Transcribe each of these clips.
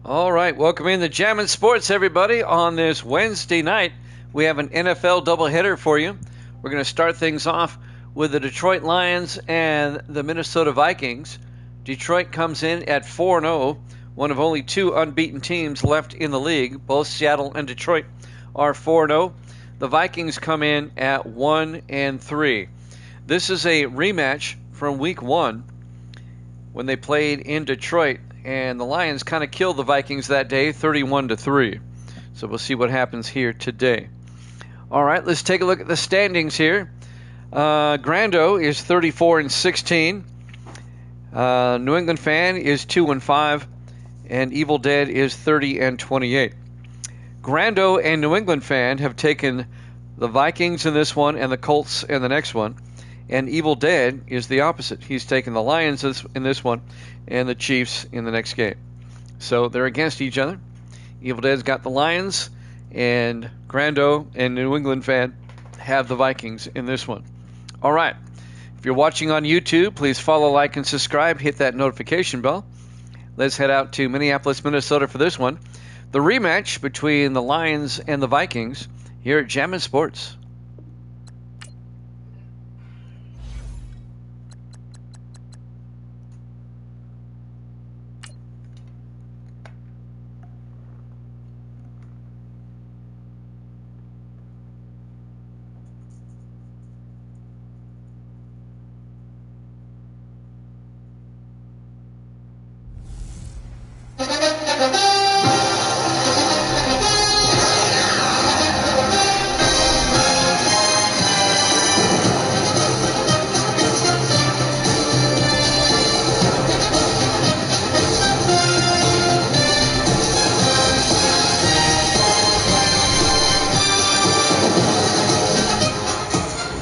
All right, welcome in to Jammin' Sports, everybody. On this Wednesday night, we have an NFL doubleheader for you. We're going to start things off with the Detroit Lions and the Minnesota Vikings. Detroit comes in at 4-0, one of only two unbeaten teams left in the league. Both Seattle and Detroit are 4-0. The Vikings come in at 1-3. This is a rematch from Week 1 when they played in Detroit. And the Lions kind of killed the Vikings that day, 31-3. So we'll see what happens here today. All right, let's take a look at the standings here. Grando is 34-16. New England Fan is 2-5, and Evil Dead is 30-28. Grando and New England Fan have taken the Vikings in this one and the Colts in the next one. And Evil Dead is the opposite. He's taken the Lions in this one and the Chiefs in the next game. So they're against each other. Evil Dead's got the Lions, and Grando and New England Fan have the Vikings in this one. All right. If you're watching on YouTube, please follow, like, and subscribe. Hit that notification bell. Let's head out to Minneapolis, Minnesota for this one. The rematch between the Lions and the Vikings here at Jammin' Sports.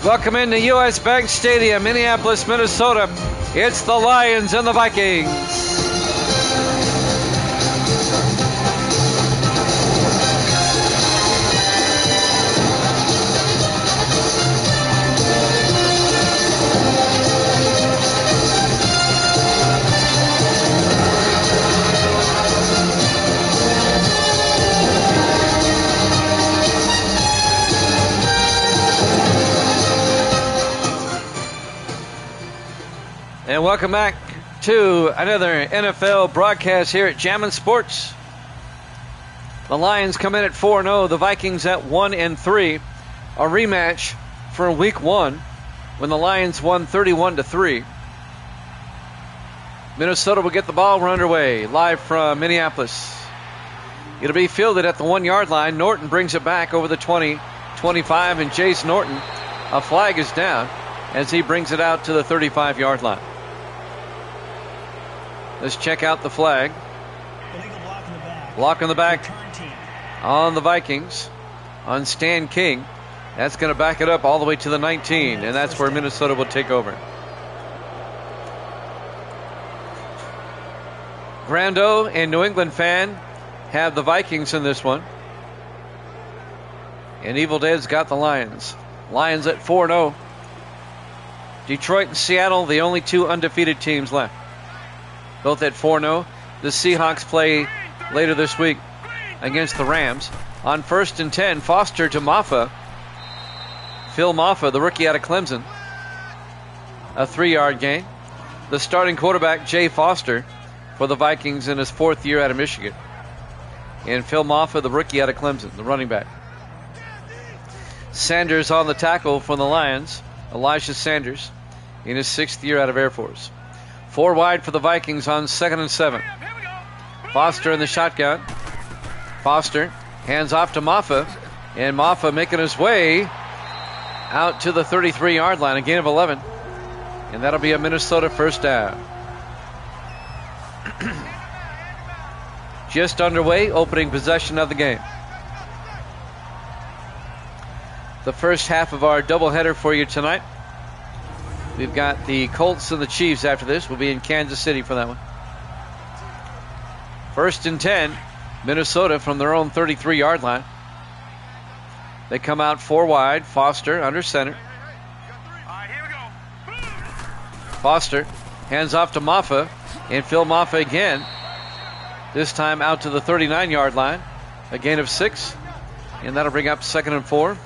Welcome into U.S. Bank Stadium, Minneapolis, Minnesota. It's the Lions and the Vikings. And welcome back to another NFL broadcast here at Jammin' Sports. The Lions come in at 4-0, the Vikings at 1-3. A rematch for Week 1 when the Lions won 31-3. Minnesota will get the ball run underway, live from Minneapolis. It'll be fielded at the 1-yard line. Norton brings it back over the 20, 25, and Jace Norton. A flag is down as he brings it out to the 35-yard line. Let's check out the flag. Block in the back on the Vikings, on Stan King. That's going to back it up all the way to the 19, and that's where Minnesota will take over. Grando and New England Fan have the Vikings in this one. And Evil Dead's got the Lions. Lions at 4-0. Detroit and Seattle, the only two undefeated teams left. Both at 4-0. The Seahawks play later this week against the Rams. On 1st and 10, Foster to Maffa. Phil Maffa, the rookie out of Clemson. A 3-yard gain. The starting quarterback, Jay Foster, for the Vikings in his 4th year out of Michigan. And Phil Maffa, the rookie out of Clemson, the running back. Sanders on the tackle for the Lions. Elijah Sanders in his 6th year out of Air Force. 4 wide for the Vikings on 2nd and 7. Foster in the shotgun. Foster hands off to Maffa. And Maffa making his way out to the 33-yard line. A gain of 11. And that'll be a Minnesota first down. Just underway, opening possession of the game. The first half of our doubleheader for you tonight. We've got the Colts and the Chiefs after this. We'll be in Kansas City for that one. 1st and 10, Minnesota from their own 33-yard line. They come out 4 wide. Foster under center. Foster hands off to Maffa, and Phil Maffa again This time out to the 39-yard line. A gain of 6. And that'll bring up 2nd and 4.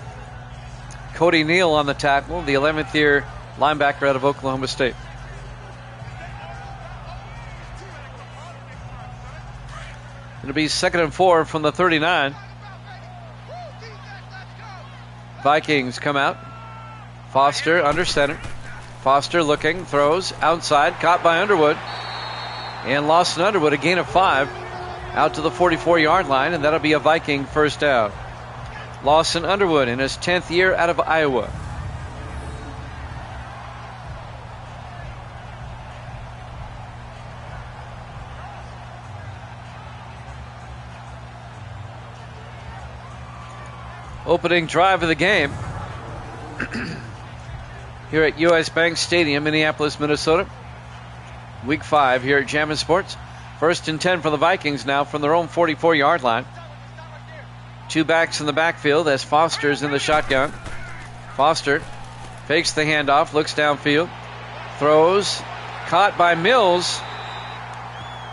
Cody Neal on the tackle, the 11th year linebacker out of Oklahoma State. It'll be 2nd and 4 from the 39. Vikings come out. Foster under center. Foster looking, throws outside, caught by Underwood. And Lawson Underwood, a gain of 5, out to the 44-yard line, and that'll be a Viking first down. Lawson Underwood in his 10th year out of Iowa. Opening drive of the game here at US Bank Stadium, Minneapolis, Minnesota. Week 5 here at Jammin' Sports. 1st and 10 for the Vikings now from their own 44-yard line. 2 backs in the backfield as Foster's in the shotgun. Foster fakes the handoff, looks downfield, throws, caught by Mills.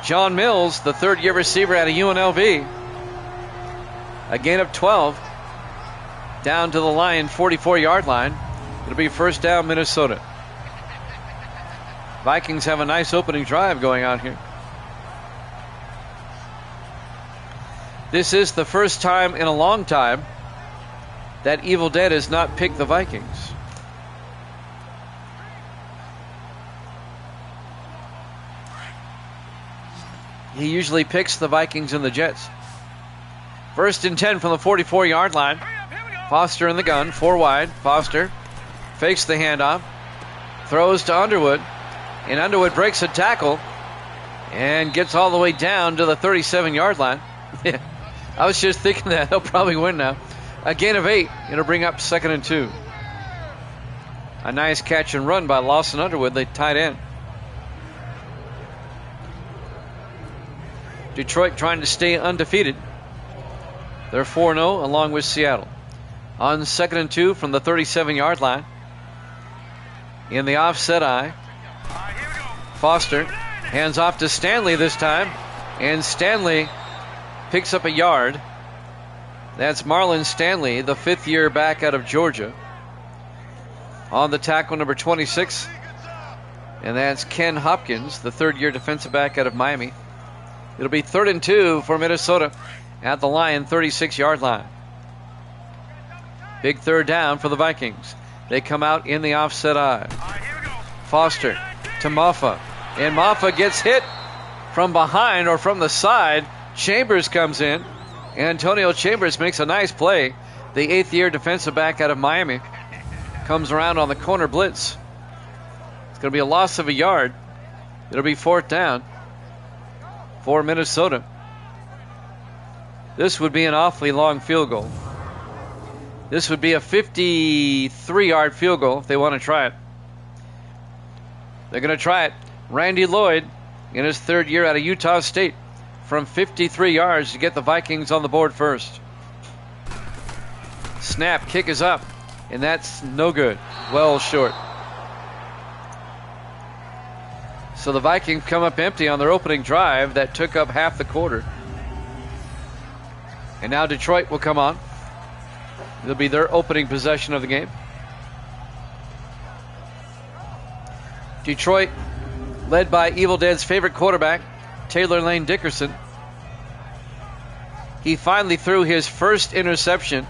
John Mills, the 3rd-year receiver out of UNLV. A gain of 12. Down to the Lion 44-yard line. It'll be first down, Minnesota. Vikings have a nice opening drive going on here. This is the first time in a long time that Evil Dead has not picked the Vikings. He usually picks the Vikings and the Jets. 1st and 10 from the 44-yard line. Foster in the gun, 4 wide. Foster fakes the handoff, throws to Underwood, and Underwood breaks a tackle and gets all the way down to the 37-yard line. I was just thinking that he'll probably win now. A gain of 8. It'll bring up 2nd and 2. A nice catch and run by Lawson Underwood, the tight end. Detroit trying to stay undefeated. They're 4-0 along with Seattle. On 2nd and 2 from the 37-yard line. In the offset eye. Foster hands off to Stanley this time. And Stanley picks up a yard. That's Marlon Stanley, the 5th-year back out of Georgia. On the tackle, number 26. And that's Ken Hopkins, the 3rd-year defensive back out of Miami. It'll be 3rd and 2 for Minnesota at the Lion 36-yard line. Big 3rd down for the Vikings. They come out in the offset eye. Foster to Maffa. And Maffa gets hit from behind or from the side. Chambers comes in. Antonio Chambers makes a nice play. The 8th-year defensive back out of Miami comes around on the corner blitz. It's going to be a loss of a yard. It'll be 4th down for Minnesota. This would be an awfully long field goal. This would be a 53-yard field goal if they want to try it. They're going to try it. Randy Lloyd in his 3rd year out of Utah State from 53 yards to get the Vikings on the board first. Snap, kick is up, and that's no good. Well short. So the Vikings come up empty on their opening drive that took up half the quarter. And now Detroit will come on. It'll be their opening possession of the game. Detroit, led by Evil Dead's favorite quarterback, Taylor Lane Dickerson. He finally threw his first interception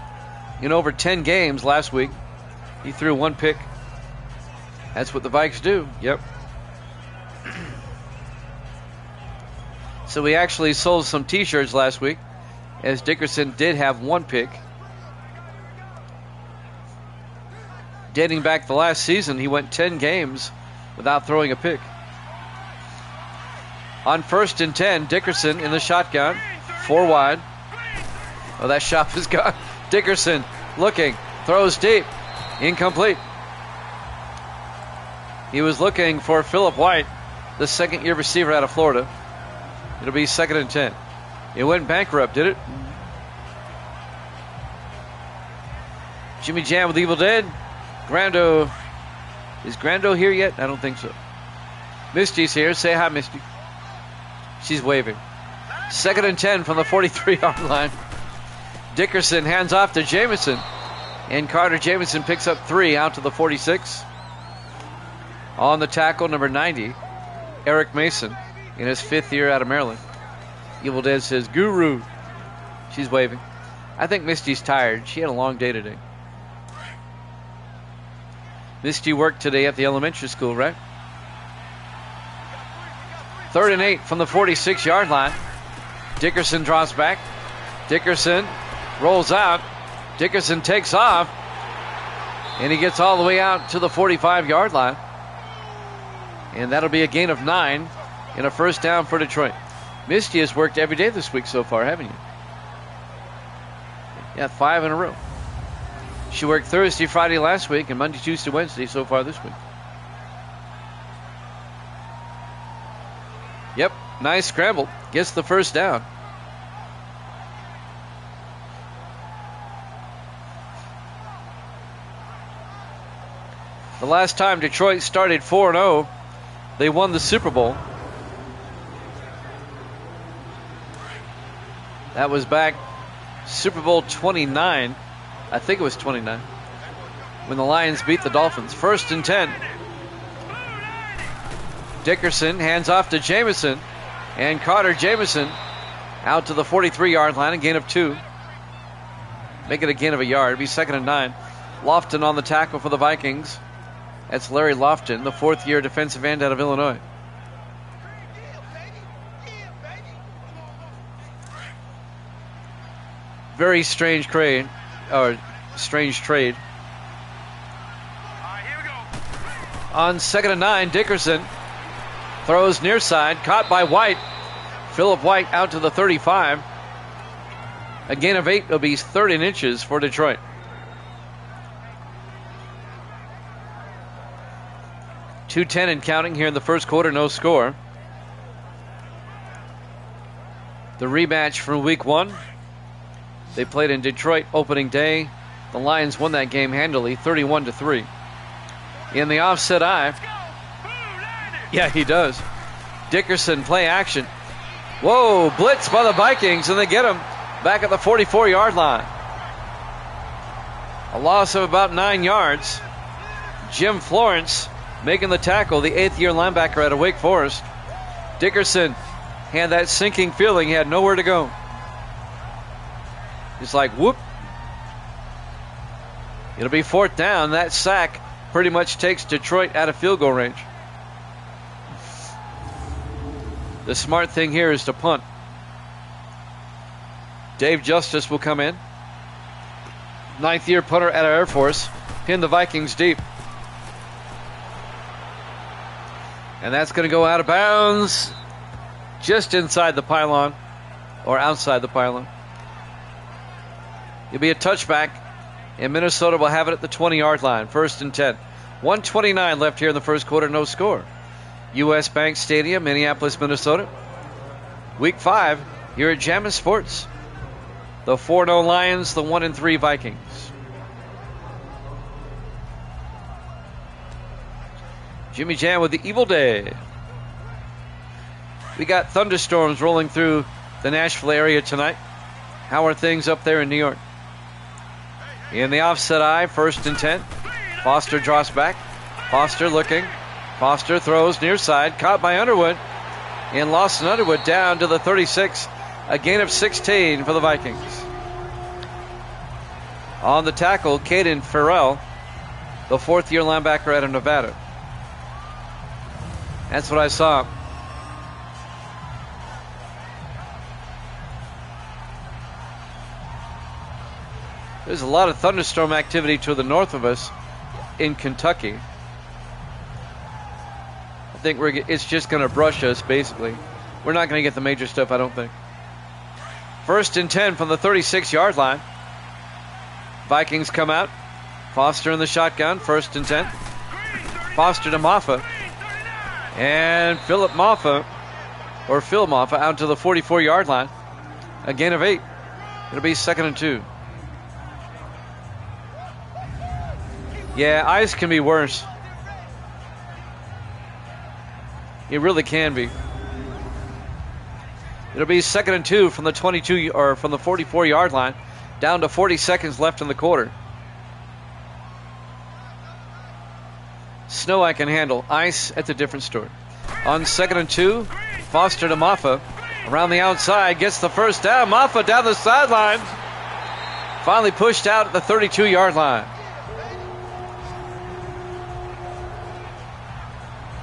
in over 10 games last week. He threw 1 pick. That's what the Vikes do. Yep. So we actually sold some t-shirts last week, as Dickerson did have 1 pick. Dating back the last season, he went 10 games without throwing a pick. On 1st and 10, Dickerson in the shotgun, 4 wide. Oh, that shot is gone. Dickerson looking, throws deep, incomplete. He was looking for Phillip White, the 2nd-year receiver out of Florida. It'll be 2nd and 10. It went bankrupt, did it? Jimmy Jam with Evil Dead. Grando. Is Grando here yet? I don't think so. Misty's here. Say hi, Misty. She's waving. Second and 10 from the 43-yard line. Dickerson hands off to Jamison. And Carter Jamison picks up 3 out to the 46. On the tackle, number 90, Eric Mason, in his 5th year out of Maryland. Evil Dead says, Guru. She's waving. I think Misty's tired. She had a long day today. Misty worked today at the elementary school, right? 3rd and 8 from the 46-yard line. Dickerson draws back. Dickerson rolls out. Dickerson takes off. And he gets all the way out to the 45-yard line. And that'll be a gain of 9 and a first down for Detroit. Misty has worked every day this week so far, haven't you? Yeah, 5 in a row. She worked Thursday, Friday last week, and Monday, Tuesday, Wednesday so far this week. Yep, nice scramble. Gets the first down. The last time Detroit started 4-0, they won the Super Bowl. That was back Super Bowl 29. I think it was 29. When the Lions beat the Dolphins. 1st and 10. Dickerson hands off to Jamison. And Carter Jamison out to the 43-yard line. A gain of 2. Make it a gain of a yard. It'll be 2nd and 9. Lofton on the tackle for the Vikings. That's Larry Lofton, the 4th-year defensive end out of Illinois. Very strange trade. On 2nd and 9, Dickerson throws near side, caught by White. Philip White out to the 35. A gain of 8. It'll be 30 inches for Detroit. .210 and counting here in the first quarter, no score. The rematch from week 1. They played in Detroit opening day. The Lions won that game handily, 31-3. In the offset eye. Yeah, he does. Dickerson, play action. Whoa, blitz by the Vikings, and they get him back at the 44-yard line. A loss of about 9 yards. Jim Florence making the tackle, the 8th-year linebacker out of Wake Forest. Dickerson had that sinking feeling he had nowhere to go. It's like, whoop. It'll be 4th down. That sack pretty much takes Detroit out of field goal range. The smart thing here is to punt. Dave Justice will come in. 9th-year punter out of Air Force. Pin the Vikings deep. And that's going to go out of bounds just inside the pylon or outside the pylon. It'll be a touchback, and Minnesota will have it at the 20-yard line. 1st and 10. 1:29 left here in the first quarter, no score. U.S. Bank Stadium, Minneapolis, Minnesota. Week 5 here at Jammin' Sports. The 4-0 Lions, the 1-3 Vikings. Jimmy Jam with the Evil Dead. We got thunderstorms rolling through the Nashville area tonight. How are things up there in New York? In the offset eye, 1st and 10. Foster draws back. Foster looking. Foster throws near side. Caught by Underwood. And Lawson Underwood down to the 36. A gain of 16 for the Vikings. On the tackle, Caden Farrell, the 4th-year linebacker out of Nevada. That's what I saw. There's a lot of thunderstorm activity to the north of us in Kentucky. I think it's just going to brush us, basically. We're not going to get the major stuff, I don't think. 1st and 10 from the 36-yard line. Vikings come out. Foster in the shotgun, 1st and 10. Foster to Moffa. And Phil Moffa out to the 44-yard line. A gain of 8. It'll be 2nd and 2. Yeah, ice can be worse. It really can be. It'll be 2nd and 2 from the 22 or from the 44-yard line, down to 40 seconds left in the quarter. Snow I can handle. Ice, that's a different story. On 2nd and 2, Foster to Maffa. Around the outside, gets the first down. Maffa down the sideline. Finally pushed out at the 32-yard line.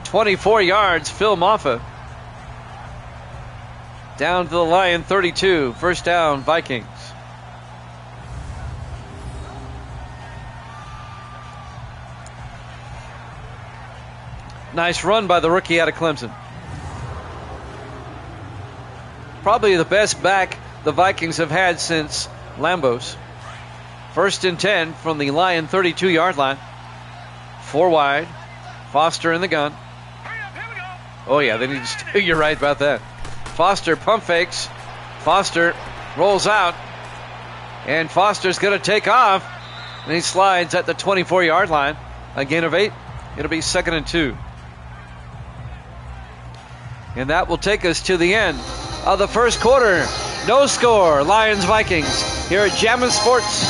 24 yards, Phil Maffa. Down to the Lion 32. First down, Vikings. Nice run by the rookie out of Clemson. Probably the best back the Vikings have had since Lambos. 1st and 10 from the Lion 32-yard line. 4 wide. Foster in the gun. Oh, yeah, they need to. You're right about that. Foster pump fakes. Foster rolls out. And Foster's going to take off. And he slides at the 24-yard line. A gain of 8. It'll be 2nd and 2. And that will take us to the end of the first quarter. No score, Lions-Vikings, here at Jammin' Sports.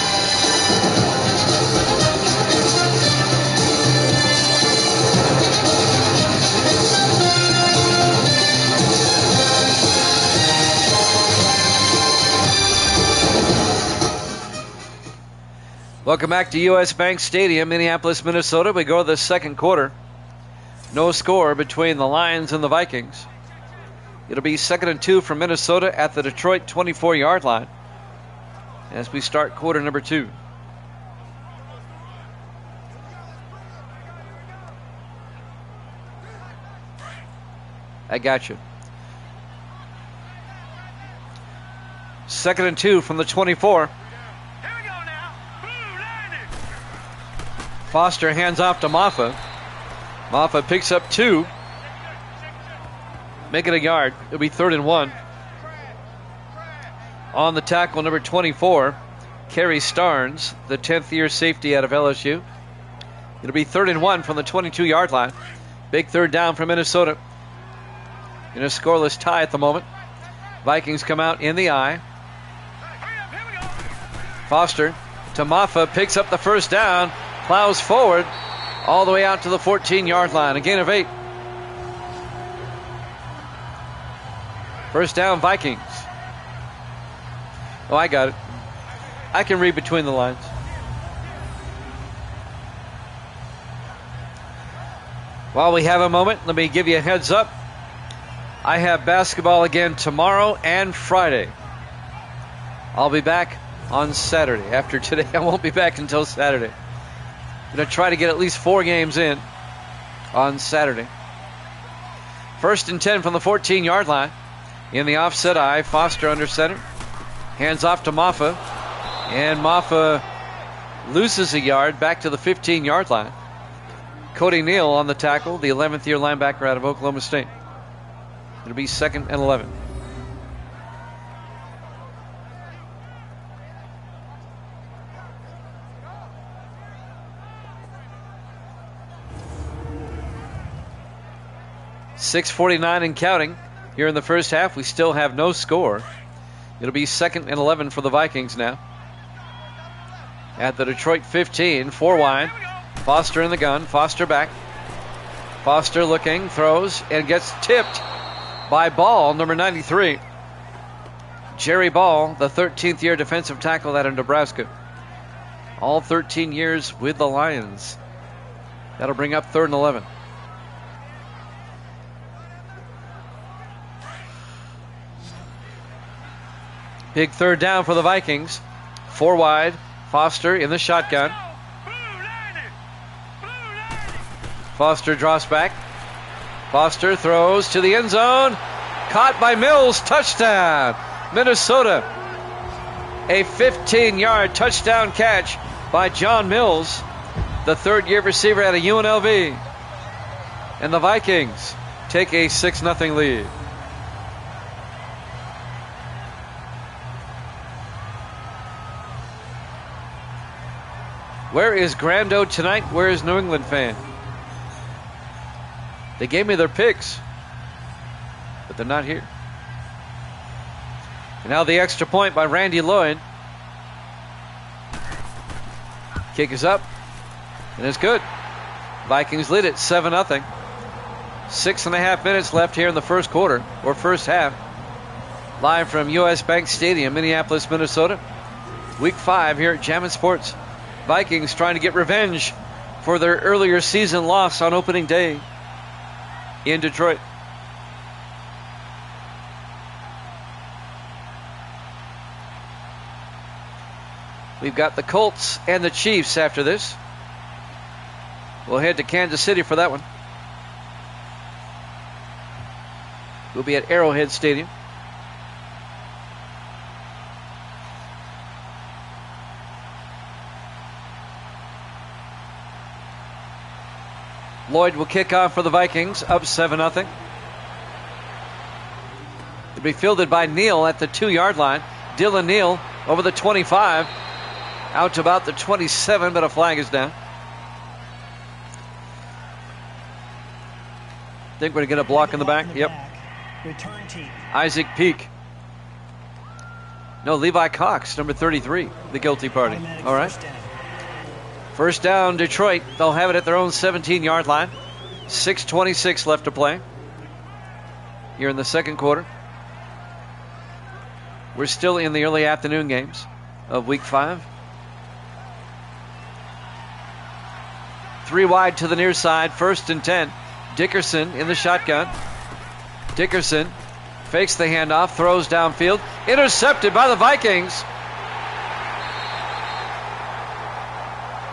Welcome back to U.S. Bank Stadium, Minneapolis, Minnesota. We go to the second quarter. No score between the Lions and the Vikings. It'll be 2nd and 2 from Minnesota at the Detroit 24-yard line as we start quarter number 2. I got you. 2nd and 2 from the 24. Foster hands off to Maffa. Maffa picks up 2. Make it a yard. It'll be 3rd and 1. On the tackle, number 24, Kerry Starnes, the 10th-year safety out of LSU. It'll be 3rd and 1 from the 22-yard line. Big third down for Minnesota. In a scoreless tie at the moment. Vikings come out in the eye. Foster to Maffa, picks up the first down, plows forward all the way out to the 14-yard line. A gain of 8. First down, Vikings. Oh, I got it. I can read between the lines. While we have a moment, let me give you a heads up. I have basketball again tomorrow and Friday. I'll be back on Saturday. After today, I won't be back until Saturday. I'm going to try to get at least 4 games in on Saturday. 1st and 10 from the 14-yard line. In the offset eye, Foster under center. Hands off to Maffa. And Maffa loses a yard back to the 15-yard line. Cody Neal on the tackle, the 11th-year linebacker out of Oklahoma State. It'll be 2nd and 11. .6:49 and counting. Here in the first half, we still have no score. It'll be 2nd and 11 for the Vikings now. At the Detroit 15, 4 wide. Foster in the gun. Foster back. Foster looking, throws, and gets tipped by Ball, number 93. Jerry Ball, the 13th-year defensive tackle out of Nebraska. All 13 years with the Lions. That'll bring up 3rd and 11. Big third down for the Vikings. 4 wide. Foster in the shotgun. Foster drops back. Foster throws to the end zone. Caught by Mills. Touchdown. Minnesota. A 15-yard touchdown catch by John Mills, the 3rd-year receiver out of UNLV. And the Vikings take a 6-0 lead. Where is Grando tonight? Where is New England fan? They gave me their picks, but they're not here. And now the extra point by Randy Lloyd. Kick is up, and it's good. Vikings lead it 7-0. 6.5 minutes left here in the first quarter, or first half. Live from US Bank Stadium, Minneapolis, Minnesota. Week 5 here at Jammin' Sports. Vikings trying to get revenge for their earlier season loss on opening day in Detroit. We've got the Colts and the Chiefs after this. We'll head to Kansas City for that one. We'll be at Arrowhead Stadium. Lloyd will kick off for the Vikings, up 7-0. It'll be fielded by Neal at the 2-yard line. Dylan Neal over the 25. Out to about the 27, but a flag is down. Think we're going to get a block in the back. Yep. Return team. Isaac Peak. No, Levi Cox, number 33, the guilty party. All right. First down, Detroit. They'll have it at their own 17-yard line. 6:26 left to play here in the second quarter. We're still in the early afternoon games of Week 5. 3 wide to the near side, 1st and 10. Dickerson in the shotgun. Dickerson fakes the handoff, throws downfield. Intercepted by the Vikings.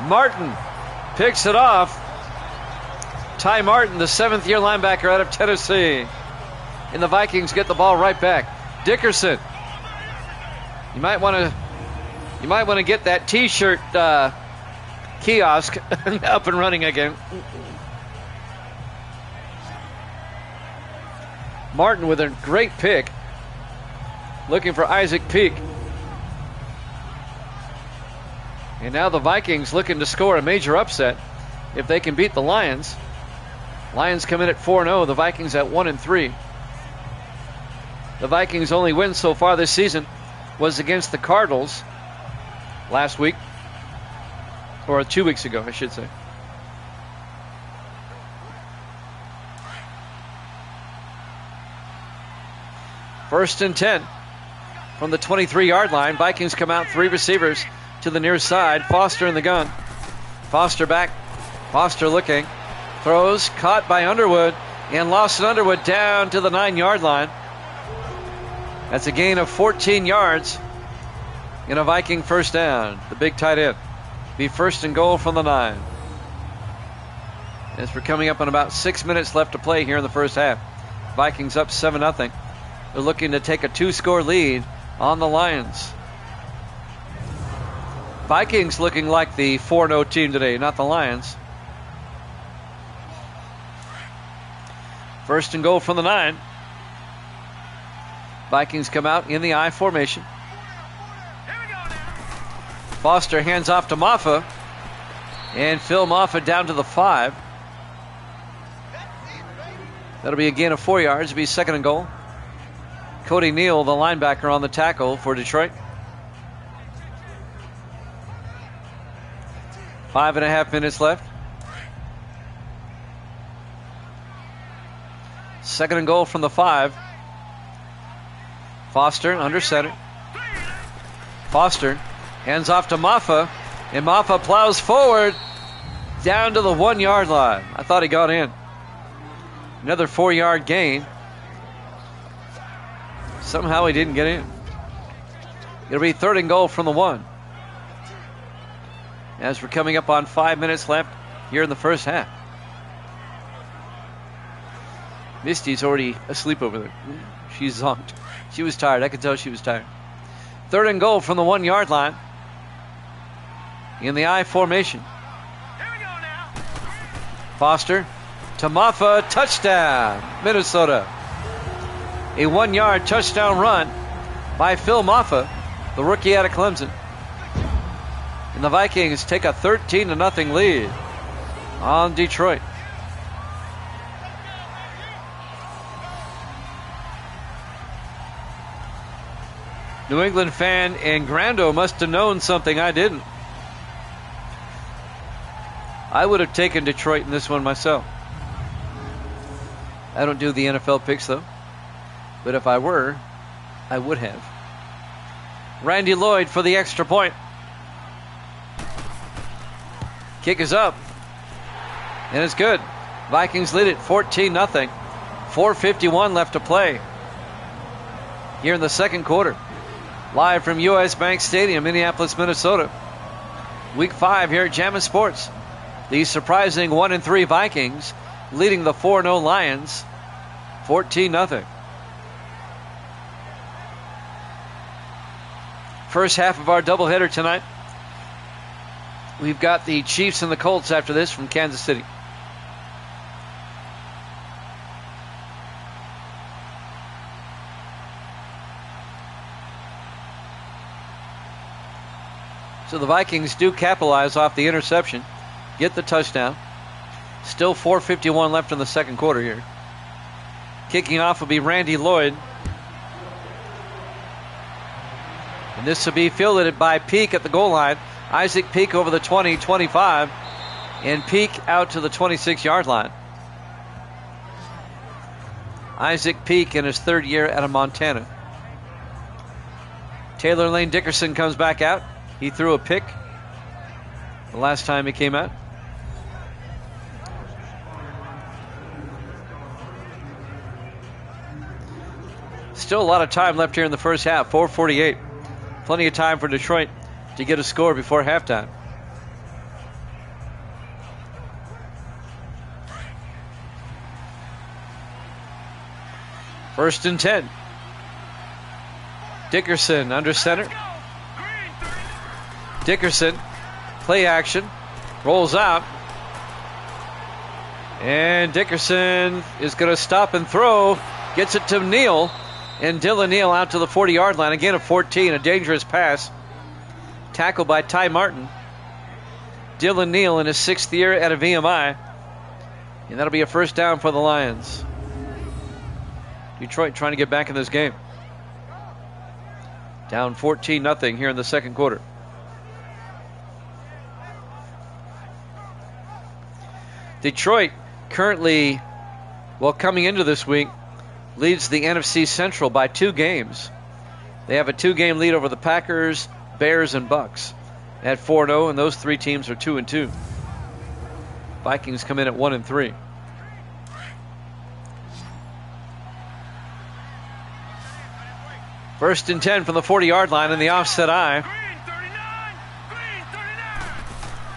Martin picks it off. Ty Martin, the 7th-year linebacker out of Tennessee. And the Vikings get the ball right back. Dickerson. You might want to get that T-shirt kiosk up and running again. Martin with a great pick. Looking for Isaac Peak. And now the Vikings looking to score a major upset if they can beat the Lions. Lions come in at 4-0, the Vikings at 1-3. The Vikings' only win so far this season was against the Cardinals last week, or 2 weeks ago, I should say. First and 10 from the 23-yard line. Vikings come out, 3 receivers to the near side. Foster in the gun. Foster back. Foster looking. Throws, caught by Underwood, and Lawson Underwood down to the 9-yard line. That's a gain of 14 yards in a Viking first down. The big tight end. Be first and goal from the 9. As we're coming up on about 6 minutes left to play here in the first half. Vikings up 7-0. They're looking to take a 2-score lead on the Lions. Vikings looking like the 4-0 team today, not the Lions. First and goal from the 9. Vikings come out in the I formation. Foster hands off to Maffa. And Phil Maffa down to the 5. That'll be a gain of 4 yards. It'll be second and goal. Cody Neal, the linebacker, on the tackle for Detroit. 5.5 minutes left. Second and goal from the 5. Foster under center. Foster hands off to Maffa, and Maffa plows forward down to the 1-yard line. I thought he got in. Another 4-yard gain. Somehow he didn't get in. It'll be third and goal from the 1. As we're coming up on 5 minutes left here in the first half. Misty's already asleep over there. She's zonked. She was tired. I could tell she was tired. Third and goal from the 1-yard line. In the I formation. Here we go now. Foster to Maffa. Touchdown, Minnesota. A 1-yard touchdown run by Phil Maffa, the rookie out of Clemson. And the Vikings take a 13-0 lead on Detroit. New England fan in Grando must have known something I didn't. I would have taken Detroit in this one myself. I don't do the NFL picks, though. But if I were, I would have. Randy Lloyd for the extra point. Kick is up. And it's good. Vikings lead it 14-0. 4:51 left to play here in the second quarter. Live from US Bank Stadium, Minneapolis, Minnesota. Week 5 here at Jammin' Sports. The surprising 1-3 Vikings leading the 4-0 Lions 14-0. First half of our doubleheader tonight. We've got the Chiefs and the Colts after this from Kansas City. So the Vikings do capitalize off the interception, get the touchdown. Still 4:51 left in the second quarter here. Kicking off will be Randy Lloyd. And this will be fielded by Peak at the goal line. Isaac Peak over the 20, 25. And Peak out to the 26-yard line. Isaac Peak in his third year out of Montana. Taylor Lane Dickerson comes back out. He threw a pick the last time he came out. Still a lot of time left here in the first half. 4:48. Plenty of time for Detroit to get a score before halftime. First and 10. Dickerson under center. Dickerson, play action, rolls out. And Dickerson is going to stop and throw. Gets it to Neal. And Dylan Neal out to the 40-yard line. Again, a 14, a dangerous pass. Tackled by Ty Martin. Dylan Neal in his 6th year at a VMI. And that'll be a first down for the Lions. Detroit trying to get back in this game. Down 14-0 here in the second quarter. Detroit currently, well, coming into this week, leads the NFC Central by 2 games. They have a 2-game lead over the Packers, Bears, and Bucks at 4-0, and those 3 teams are 2-2. Vikings come in at 1-3. First and 10 from the 40-yard line in the offset eye.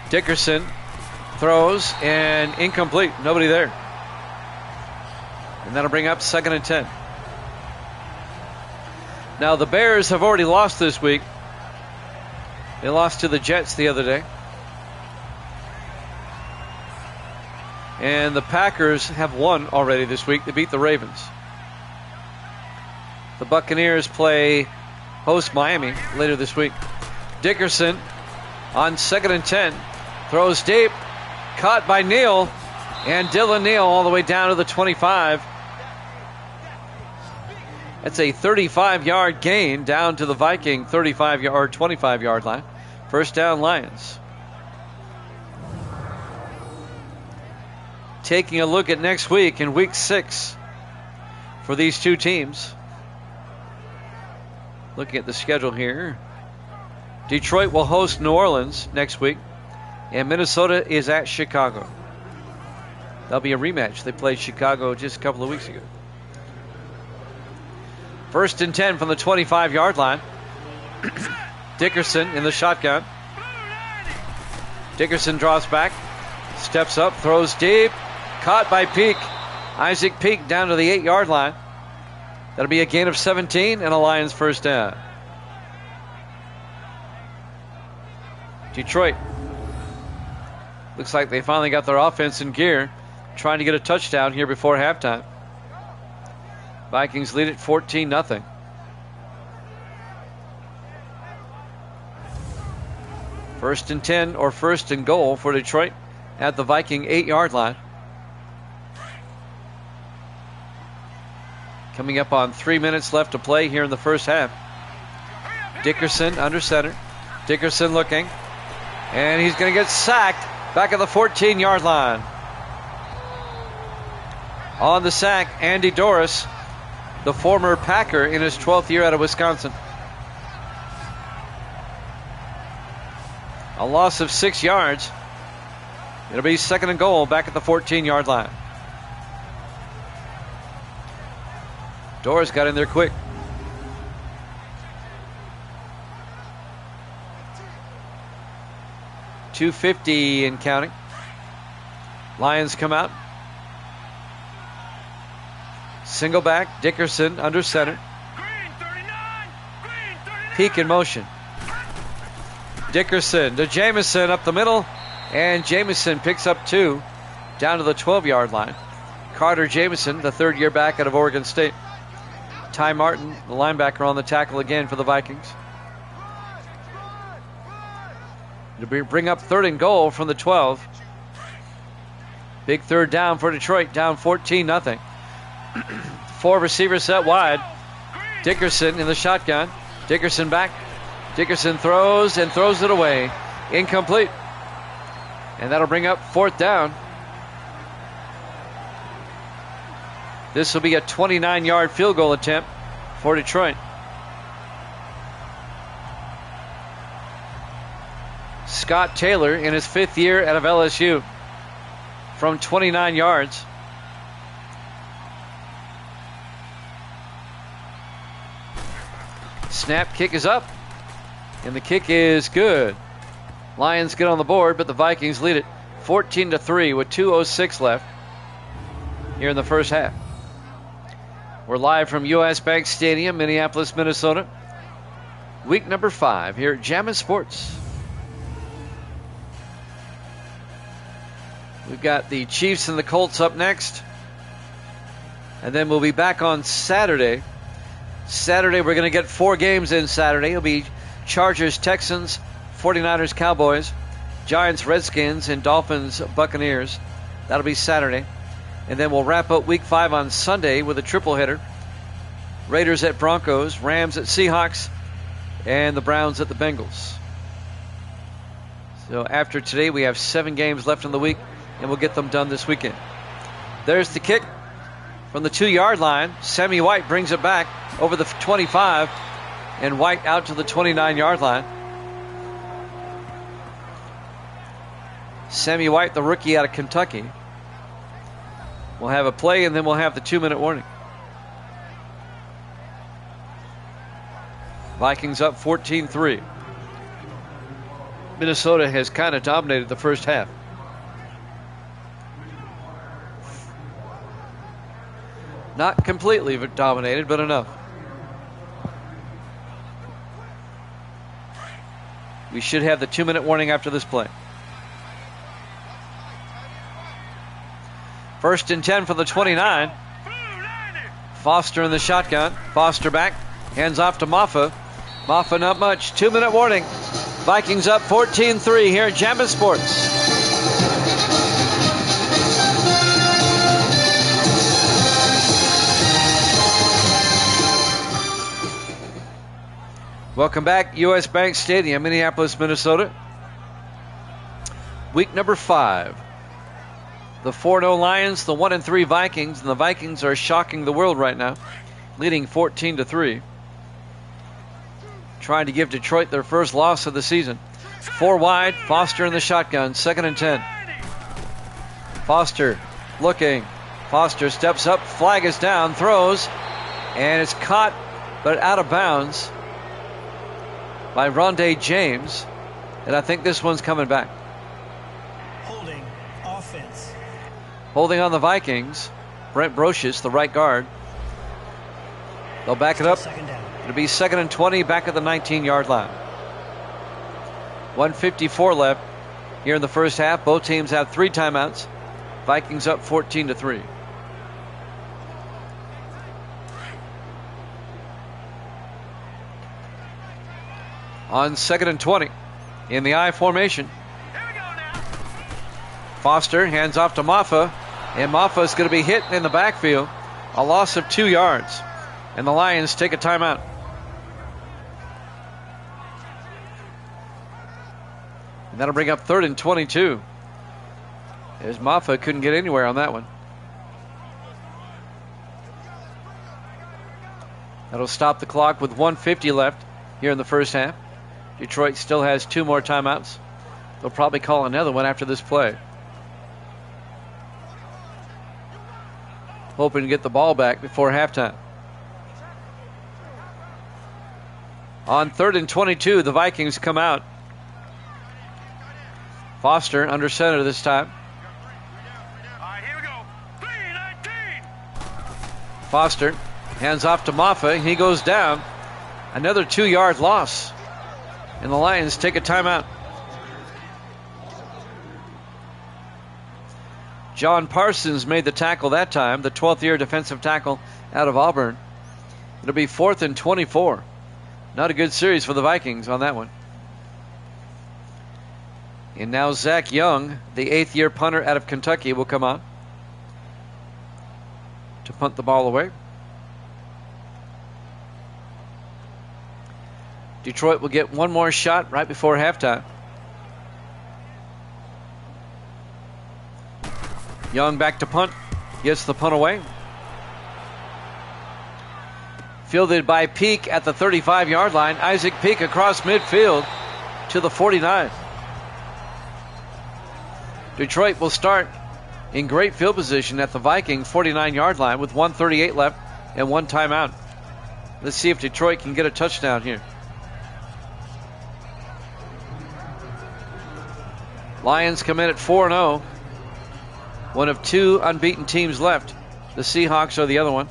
Dickerson throws and incomplete. Nobody there. And that'll bring up 2nd and 10. Now the Bears have already lost this week. They lost to the Jets the other day. And the Packers have won already this week. They beat the Ravens. The Buccaneers play host Miami later this week. Dickerson on 2nd and 10. Throws deep. Caught by Neal. And Dylan Neal all the way down to the 25. That's a 35-yard gain down to the Viking 35-yard, 25-yard line. First down, Lions. Taking a look at next week in week 6 for these two teams. Looking at the schedule here. Detroit will host New Orleans next week. And Minnesota is at Chicago. That'll be a rematch. They played Chicago just a couple of weeks ago. First and 10 from the 25-yard line. Dickerson in the shotgun. Dickerson draws back. Steps up, throws deep. Caught by Peak. Isaac Peak down to the 8-yard line. That'll be a gain of 17 and a Lions first down. Detroit. Looks like they finally got their offense in gear. Trying to get a touchdown here before halftime. Vikings lead it 14-0. First and 10 or first and goal for Detroit at the Viking 8-yard line. Coming up on 3 minutes left to play here in the first half. Dickerson under center. Dickerson looking. And he's going to get sacked back at the 14-yard line. On the sack, Andy Doris, the former Packer in his 12th year out of Wisconsin. A loss of 6 yards. It'll be 2nd and goal back at the 14-yard line. Doris got in there quick. .250 and counting. Lions come out. Single back, Dickerson under center. Peak in motion. Dickerson to Jamison up the middle, and Jamison picks up 2 down to the 12-yard line. Carter Jamison, the third-year back out of Oregon State. Ty Martin, the linebacker, on the tackle again for the Vikings. It'll bring up 3rd and goal from the 12. Big third down for Detroit, down 14-0. 4 receivers set wide. Dickerson in the shotgun. Dickerson back. Dickerson throws and throws it away. Incomplete. And that'll bring up 4th down. This will be a 29-yard field goal attempt for Detroit. Scott Taylor in his 5th year out of LSU from 29 yards. Snap, kick is up, and the kick is good. Lions get on the board, but the Vikings lead it 14-3 with 2:06 left here in the first half. We're live from US Bank Stadium, Minneapolis, Minnesota. Week number 5 here at Jammin' Sports. We've got the Chiefs and the Colts up next. And then we'll be back on Saturday. Saturday, we're going to get 4 games in Saturday. It'll be Chargers, Texans, 49ers, Cowboys, Giants, Redskins, and Dolphins, Buccaneers. That'll be Saturday. And then we'll wrap up Week 5 on Sunday with a triple header. Raiders at Broncos, Rams at Seahawks, and the Browns at the Bengals. So after today, we have 7 games left in the week, and we'll get them done this weekend. There's the kick from the 2-yard line. Sammy White brings it back over the 25, and White out to the 29-yard line. Sammy White, the rookie out of Kentucky. We'll have a play, and then we'll have the 2-minute warning. Vikings up 14-3. Minnesota has kind of dominated the first half. Not completely dominated, but enough. We should have the 2-minute warning after this play. 1st and 10 for the 29. Foster in the shotgun. Foster back. Hands off to Maffa. Maffa not much. 2-minute warning. Vikings up 14-3 here at Jammin' Sports. Welcome back, US Bank Stadium, Minneapolis, Minnesota. Week number 5. The 4-0 Lions, the 1-3 Vikings, and the Vikings are shocking the world right now, leading 14-3. Trying to give Detroit their first loss of the season. 4 wide, Foster in the shotgun, 2nd and 10. Foster looking. Foster steps up, flag is down, throws, and it's caught, but out of bounds by Rondé James. And I think this one's coming back. Holding offense. Holding on the Vikings. Brent Brocious, the right guard. They'll back it up. Second down. It'll be 2nd and 20 back at the 19-yard line. 1:54 left here in the first half. Both teams have 3 timeouts. Vikings up 14-3. On 2nd and 20 in the I formation. Foster hands off to Maffa, and Maffa is going to be hit in the backfield. A loss of 2 yards, and the Lions take a timeout. And that'll bring up 3rd and 22. As Maffa couldn't get anywhere on that one. That'll stop the clock with 1:50 left here in the first half. Detroit still has 2 more timeouts. They'll probably call another one after this play. Hoping to get the ball back before halftime. On 3rd and 22, the Vikings come out. Foster under center this time. All right, here we go. 3-19. Foster hands off to Maffa. He goes down. Another 2-yard loss. And the Lions take a timeout. John Parsons made the tackle that time, the 12th-year defensive tackle out of Auburn. It'll be 4th and 24. Not a good series for the Vikings on that one. And now Zach Young, the 8th-year punter out of Kentucky, will come on to punt the ball away. Detroit will get one more shot right before halftime. Young back to punt. Gets the punt away. Fielded by Peak at the 35-yard line. Isaac Peak across midfield to the 49. Detroit will start in great field position at the Viking 49-yard line with 1:38 left and 1 timeout. Let's see if Detroit can get a touchdown here. Lions come in at 4-0. One of 2 unbeaten teams left. The Seahawks are the other one.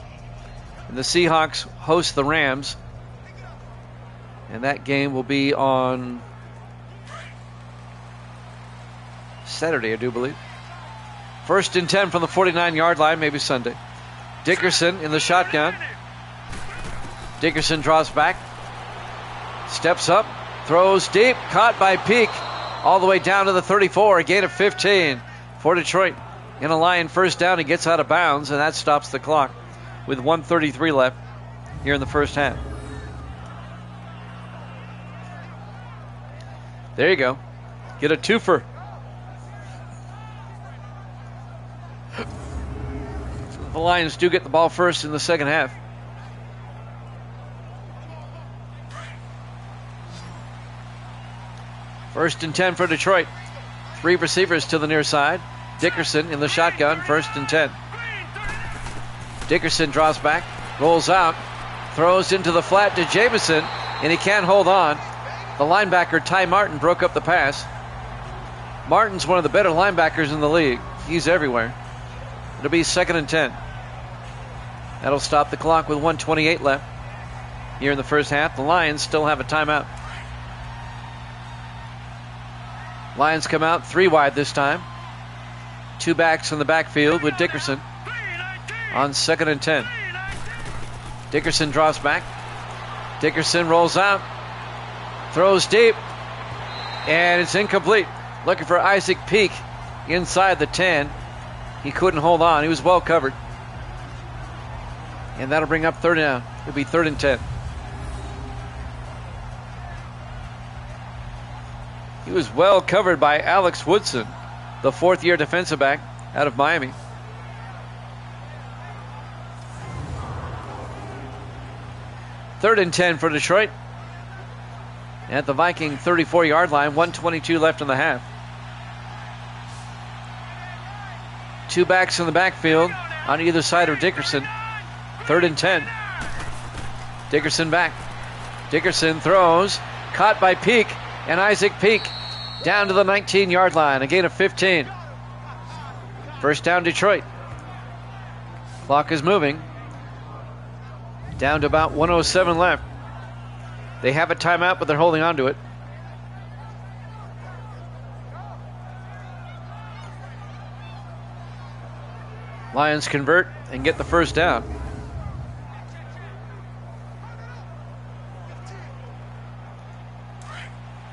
And the Seahawks host the Rams. And that game will be on Saturday, I do believe. 1st and 10 from the 49-yard line, maybe Sunday. Dickerson in the shotgun. Dickerson draws back. Steps up. Throws deep. Caught by Peak. All the way down to the 34. A gain of 15 for Detroit. In a Lion first down, he gets out of bounds, and that stops the clock with 1:33 left here in the first half. There you go. Get a twofer. The Lions do get the ball first in the second half. First and 10 for Detroit. 3 receivers to the near side. Dickerson in the shotgun, 1st and 10. Dickerson draws back, rolls out, throws into the flat to Jamison, and he can't hold on. The linebacker, Ty Martin, broke up the pass. Martin's one of the better linebackers in the league. He's everywhere. It'll be 2nd and 10. That'll stop the clock with 1:28 left here in the first half. The Lions still have a timeout. Lions come out 3 wide this time. 2 backs in the backfield with Dickerson on 2nd and 10. Dickerson draws back. Dickerson rolls out. Throws deep. And it's incomplete. Looking for Isaac Peak inside the 10. He couldn't hold on. He was well covered. And that'll bring up 3rd down. It'll be 3rd and 10. He was well covered by Alex Woodson, the 4th-year defensive back out of Miami. Third and 10 for Detroit. At the Viking 34-yard line, 1:22 left in the half. 2 backs in the backfield on either side of Dickerson. 3rd and 10. Dickerson back. Dickerson throws. Caught by Peak. And Isaac Peak down to the 19-yard line. A gain of 15. First down, Detroit. Clock is moving. Down to about 1:07 left. They have a timeout, but they're holding on to it. Lions convert and get the first down.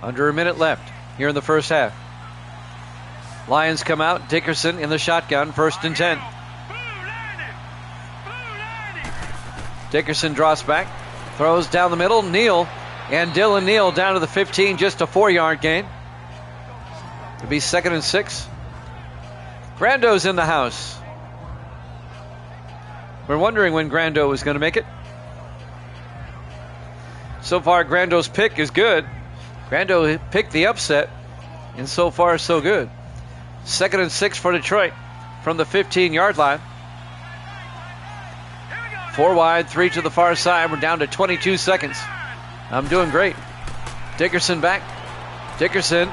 Under a minute left here in the first half. Lions come out. Dickerson in the shotgun. 1st and 10. Dickerson draws back. Throws down the middle. Neal. And Dylan Neal down to the 15. Just a 4-yard gain. It'll be 2nd and 6. Grando's in the house. We're wondering when Grando was going to make it. So far, Grando's pick is good. Grando picked the upset, and so far, so good. 2nd and 6 for Detroit from the 15-yard line. 4 wide, 3 to the far side. We're down to 22 seconds. I'm doing great. Dickerson back. Dickerson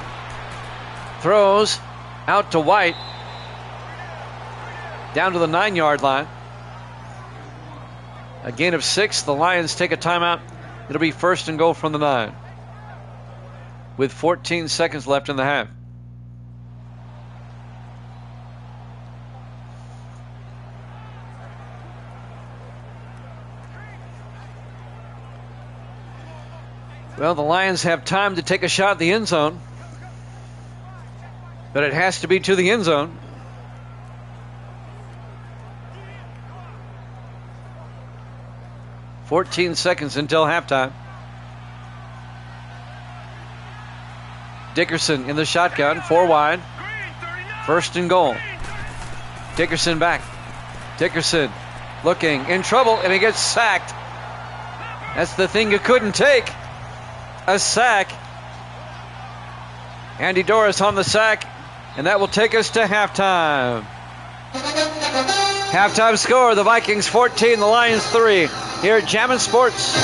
throws out to White. Down to the 9-yard line. A gain of 6. The Lions take a timeout. It'll be 1st and goal from the 9. With 14 seconds left in the half. Well, the Lions have time to take a shot at the end zone. But it has to be to the end zone. "14 seconds until halftime. Dickerson in the shotgun, 4 wide. 1st and goal. Dickerson back. Dickerson looking in trouble, and he gets sacked. That's the thing you couldn't take. A sack. Andy Doris on the sack, and that will take us to halftime. Halftime score, the Vikings 14, the Lions 3, here at Jammin' Sports.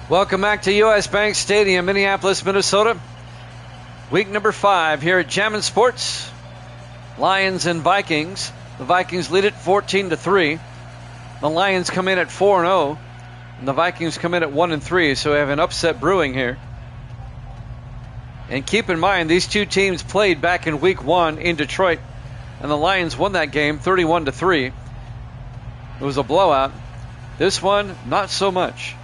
Welcome back to U.S. Bank Stadium, Minneapolis, Minnesota. Week number 5 here at Jammin' Sports. Lions and Vikings. The Vikings lead it 14-3. The Lions come in at 4-0, and the Vikings come in at 1-3. So we have an upset brewing here. And keep in mind, these two teams played back in Week 1 in Detroit, and the Lions won that game 31-3. It was a blowout. This one, not so much.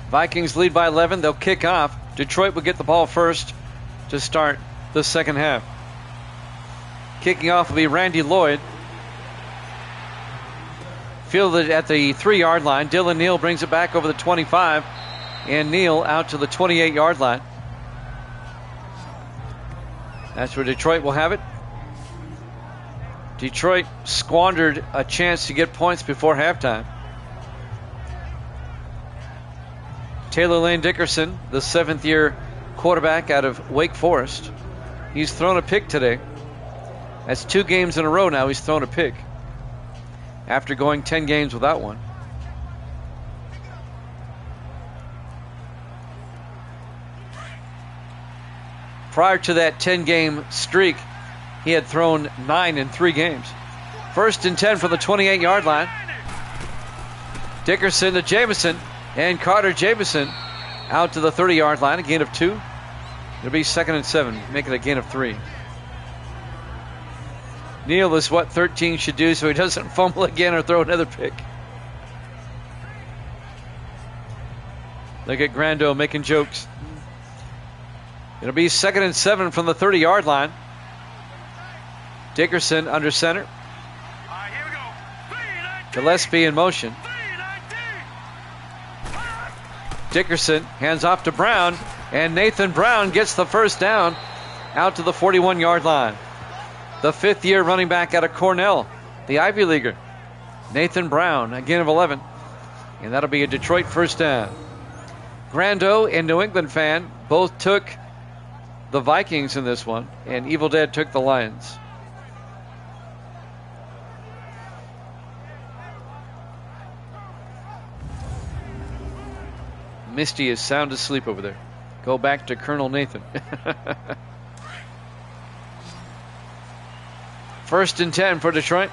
Vikings lead by 11. They'll kick off. Detroit will get the ball first to start the second half. Kicking off will be Randy Lloyd. Fielded at the 3-yard line. Dylan Neal brings it back over the 25. And Neal out to the 28-yard line. That's where Detroit will have it. Detroit squandered a chance to get points before halftime. Taylor Lane Dickerson, the 7th-year quarterback out of Wake Forest. He's thrown a pick today. That's 2 games in a row now he's thrown a pick, after going 10 games without one. Prior to that 10-game streak, he had thrown 9 in 3 games. 1st and 10 from the 28-yard line. Dickerson to Jamison. And Carter Jamison out to the 30-yard line, a gain of 2. It'll be 2nd and 7, making a gain of 3. Neal is what 13 should do so he doesn't fumble again or throw another pick. Look at Grando making jokes. It'll be 2nd and 7 from the 30-yard line. Dickerson under center. Gillespie in motion. Dickerson hands off to Brown, and Nathan Brown gets the first down out to the 41-yard line. The 5th-year running back out of Cornell, the Ivy Leaguer. Nathan Brown, a gain of 11, and that'll be a Detroit first down. Grando and New England fan both took the Vikings in this one, and Evil Dead took the Lions. Misty is sound asleep over there. Go back to Colonel Nathan. 1st and 10 for Detroit.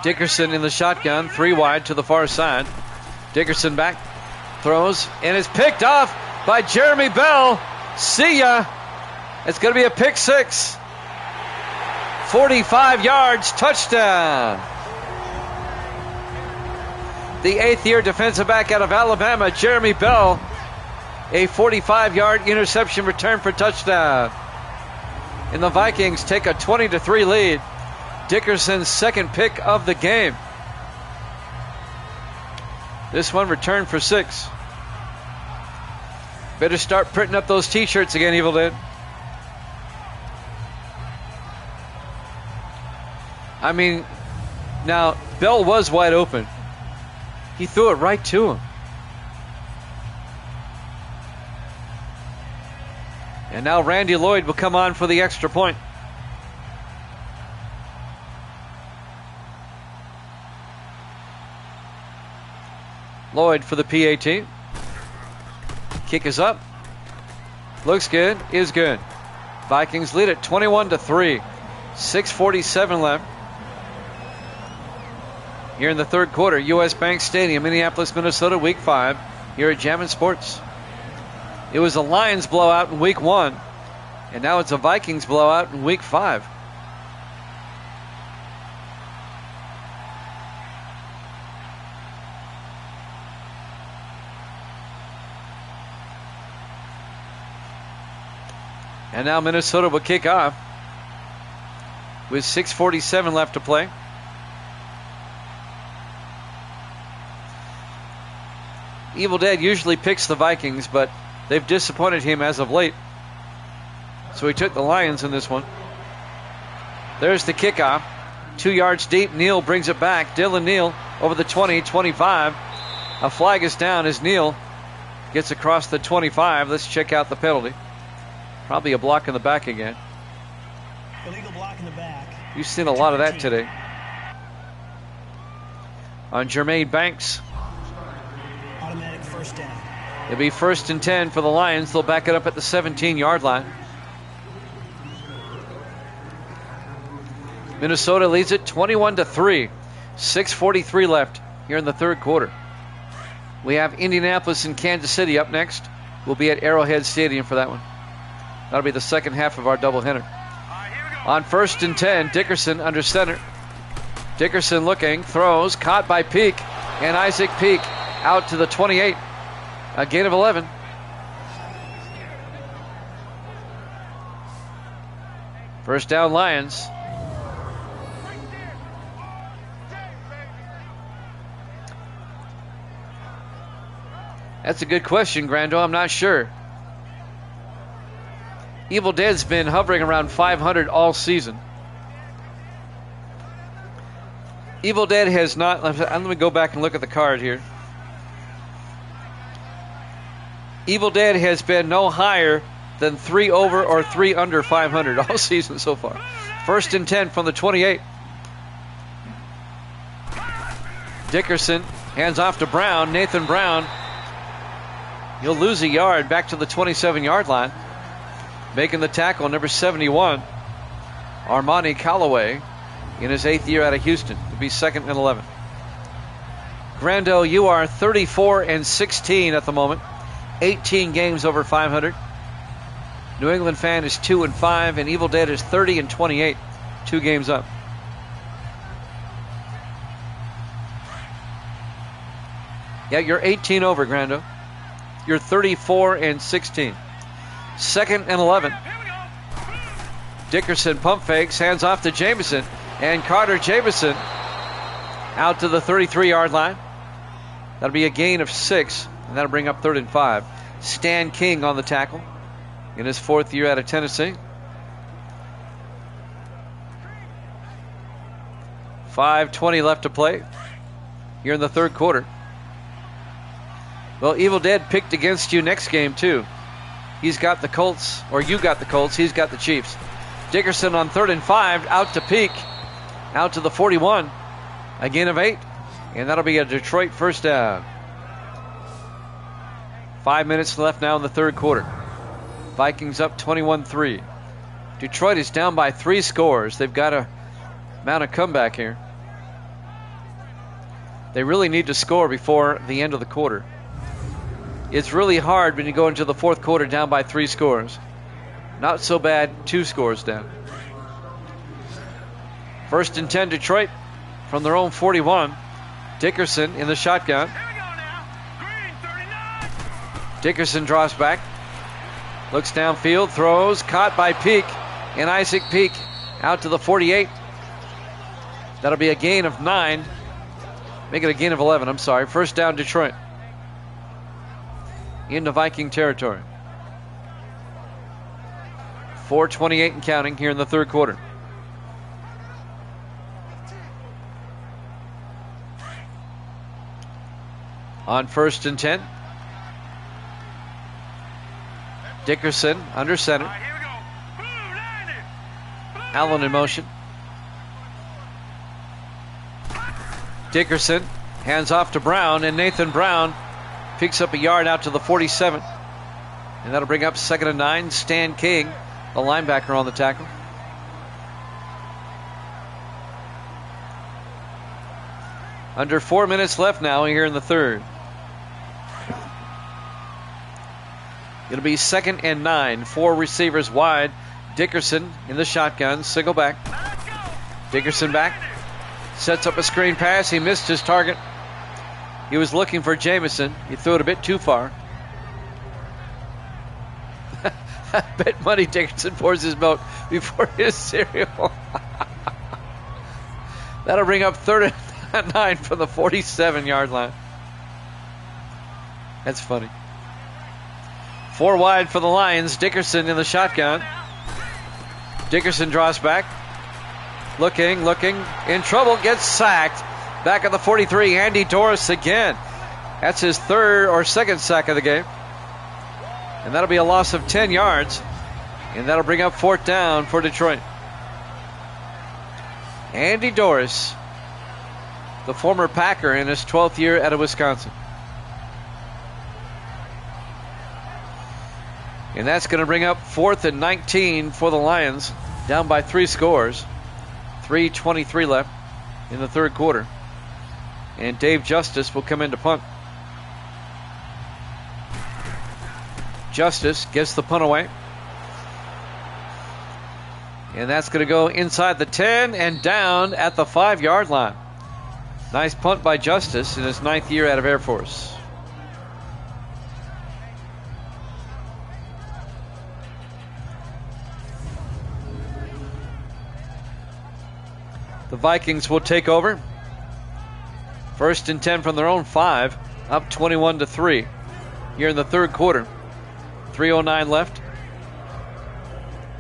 Dickerson in the shotgun, 3 wide to the far side. Dickerson back, throws, and is picked off by Jeremy Bell. See ya. It's going to be a pick six. 45 yards, touchdown. The eighth-year defensive back out of Alabama, Jeremy Bell, a 45-yard interception return for touchdown. And the Vikings take a 20-3 lead. Dickerson's second pick of the game. This one returned for 6. Better start printing up those t-shirts again, Evil Dead. I mean, now, Bell was wide open. He threw it right to him. And now Randy Lloyd will come on for the extra point. Lloyd for the PAT. Kick is up. Looks good. Is good. Vikings lead it 21-3. 6:47 left. Here in the third quarter, U.S. Bank Stadium, Minneapolis, Minnesota, Week 5, here at Jammin' Sports. It was a Lions blowout in Week 1, and now it's a Vikings blowout in Week 5. And now Minnesota will kick off with 6:47 left to play. Evil Dead usually picks the Vikings, but they've disappointed him as of late. So he took the Lions in this one. There's the kickoff. 2 yards deep. Neal brings it back. Dylan Neal over the 20, 25. A flag is down as Neal gets across the 25. Let's check out the penalty. Probably a block in the back again. Illegal block in the back. You've seen a lot of that today. On Jermaine Banks. Automatic first down. It'll be 1st and 10 for the Lions. They'll back it up at the 17-yard line. Minnesota leads it 21-3. 6:43 left here in the third quarter. We have Indianapolis and Kansas City up next. We'll be at Arrowhead Stadium for that one. That'll be the second half of our doubleheader. On 1st and 10, Dickerson under center. Dickerson looking, throws, caught by Peak, and Isaac Peak out to the 28. A gain of 11. First down, Lions. That's a good question, Grando. I'm not sure. Evil Dead's been hovering around 500 all season. Evil Dead has not... Let me go back and look at the card here. Evil Dead has been no higher than 3 over or 3 under 500 all season so far. 1st and 10 from the 28. Dickerson hands off to Brown. Nathan Brown. He'll lose a yard back to the 27-yard line. Making the tackle, number 71, Armani Callaway, in his 8th year out of Houston. It'll be 2nd and 11. Grando, you are 34-16 at the moment. 18 games over 500. New England Fan is 2-5, and Evil Dead is 30-28. 2 games up. Yeah, you're 18 over, Grando. You're 34-16. 2nd and 11. Dickerson pump fakes, hands off to Jameson, and Carter Jameson out to the 33-yard line. That'll be a gain of 6, and that'll bring up 3rd and 5. Stan King on the tackle in his 4th year out of Tennessee. 5:20 left to play here in the third quarter. Well, Evil Dead picked against you next game, too. He's got the Colts, or you got the Colts. He's got the Chiefs. Dickerson on 3rd and 5, out to Peak, out to the 41. A gain of 8, and that'll be a Detroit first down. 5 minutes left now in the third quarter. Vikings up 21-3. Detroit is down by 3 scores. They've got to mount a comeback here. They really need to score before the end of the quarter. It's really hard when you go into the fourth quarter down by 3 scores. Not so bad, 2 scores down. 1st and 10 Detroit from their own 41. Dickerson in the shotgun. Here we go now. Green 39. Dickerson draws back. Looks downfield, throws, caught by Peak. And Isaac Peak out to the 48. That'll be a gain of 9. Make it a gain of 11, I'm sorry. 1st down Detroit. Into Viking territory. 4:28 and counting here in the third quarter. On 1st and 10. Dickerson under center. All right, here we go. Blue 90. Blue Allen in motion. Dickerson hands off to Brown, and Nathan Brown picks up a yard out to the 47. And that'll bring up 2nd and 9. Stan King, the linebacker, on the tackle. Under 4 minutes left now here in the third. It'll be 2nd and 9. 4 receivers wide. Dickerson in the shotgun. Single back. Dickerson back. Sets up a screen pass. He missed his target. He was looking for Jamison. He threw it a bit too far. I bet money Dickerson pours his milk before his cereal. That'll bring up 3rd and 9 from the 47-yard line. That's funny. 4 wide for the Lions. Dickerson in the shotgun. Dickerson draws back. Looking, in trouble, gets sacked. Back at the 43, Andy Doris again. That's his 3rd or 2nd sack of the game. And that'll be a loss of 10 yards. And that'll bring up 4th down for Detroit. Andy Doris, the former Packer in his 12th year out of Wisconsin. And that's going to bring up 4th and 19 for the Lions. Down by 3 scores. 3:23 left in the third quarter. And Dave Justice will come in to punt. Justice gets the punt away. And that's going to go inside the 10 and down at the 5-yard line. Nice punt by Justice in his 9th year out of Air Force. The Vikings will take over. 1st and 10 from their own 5, up 21-3 here in the third quarter. 3:09 left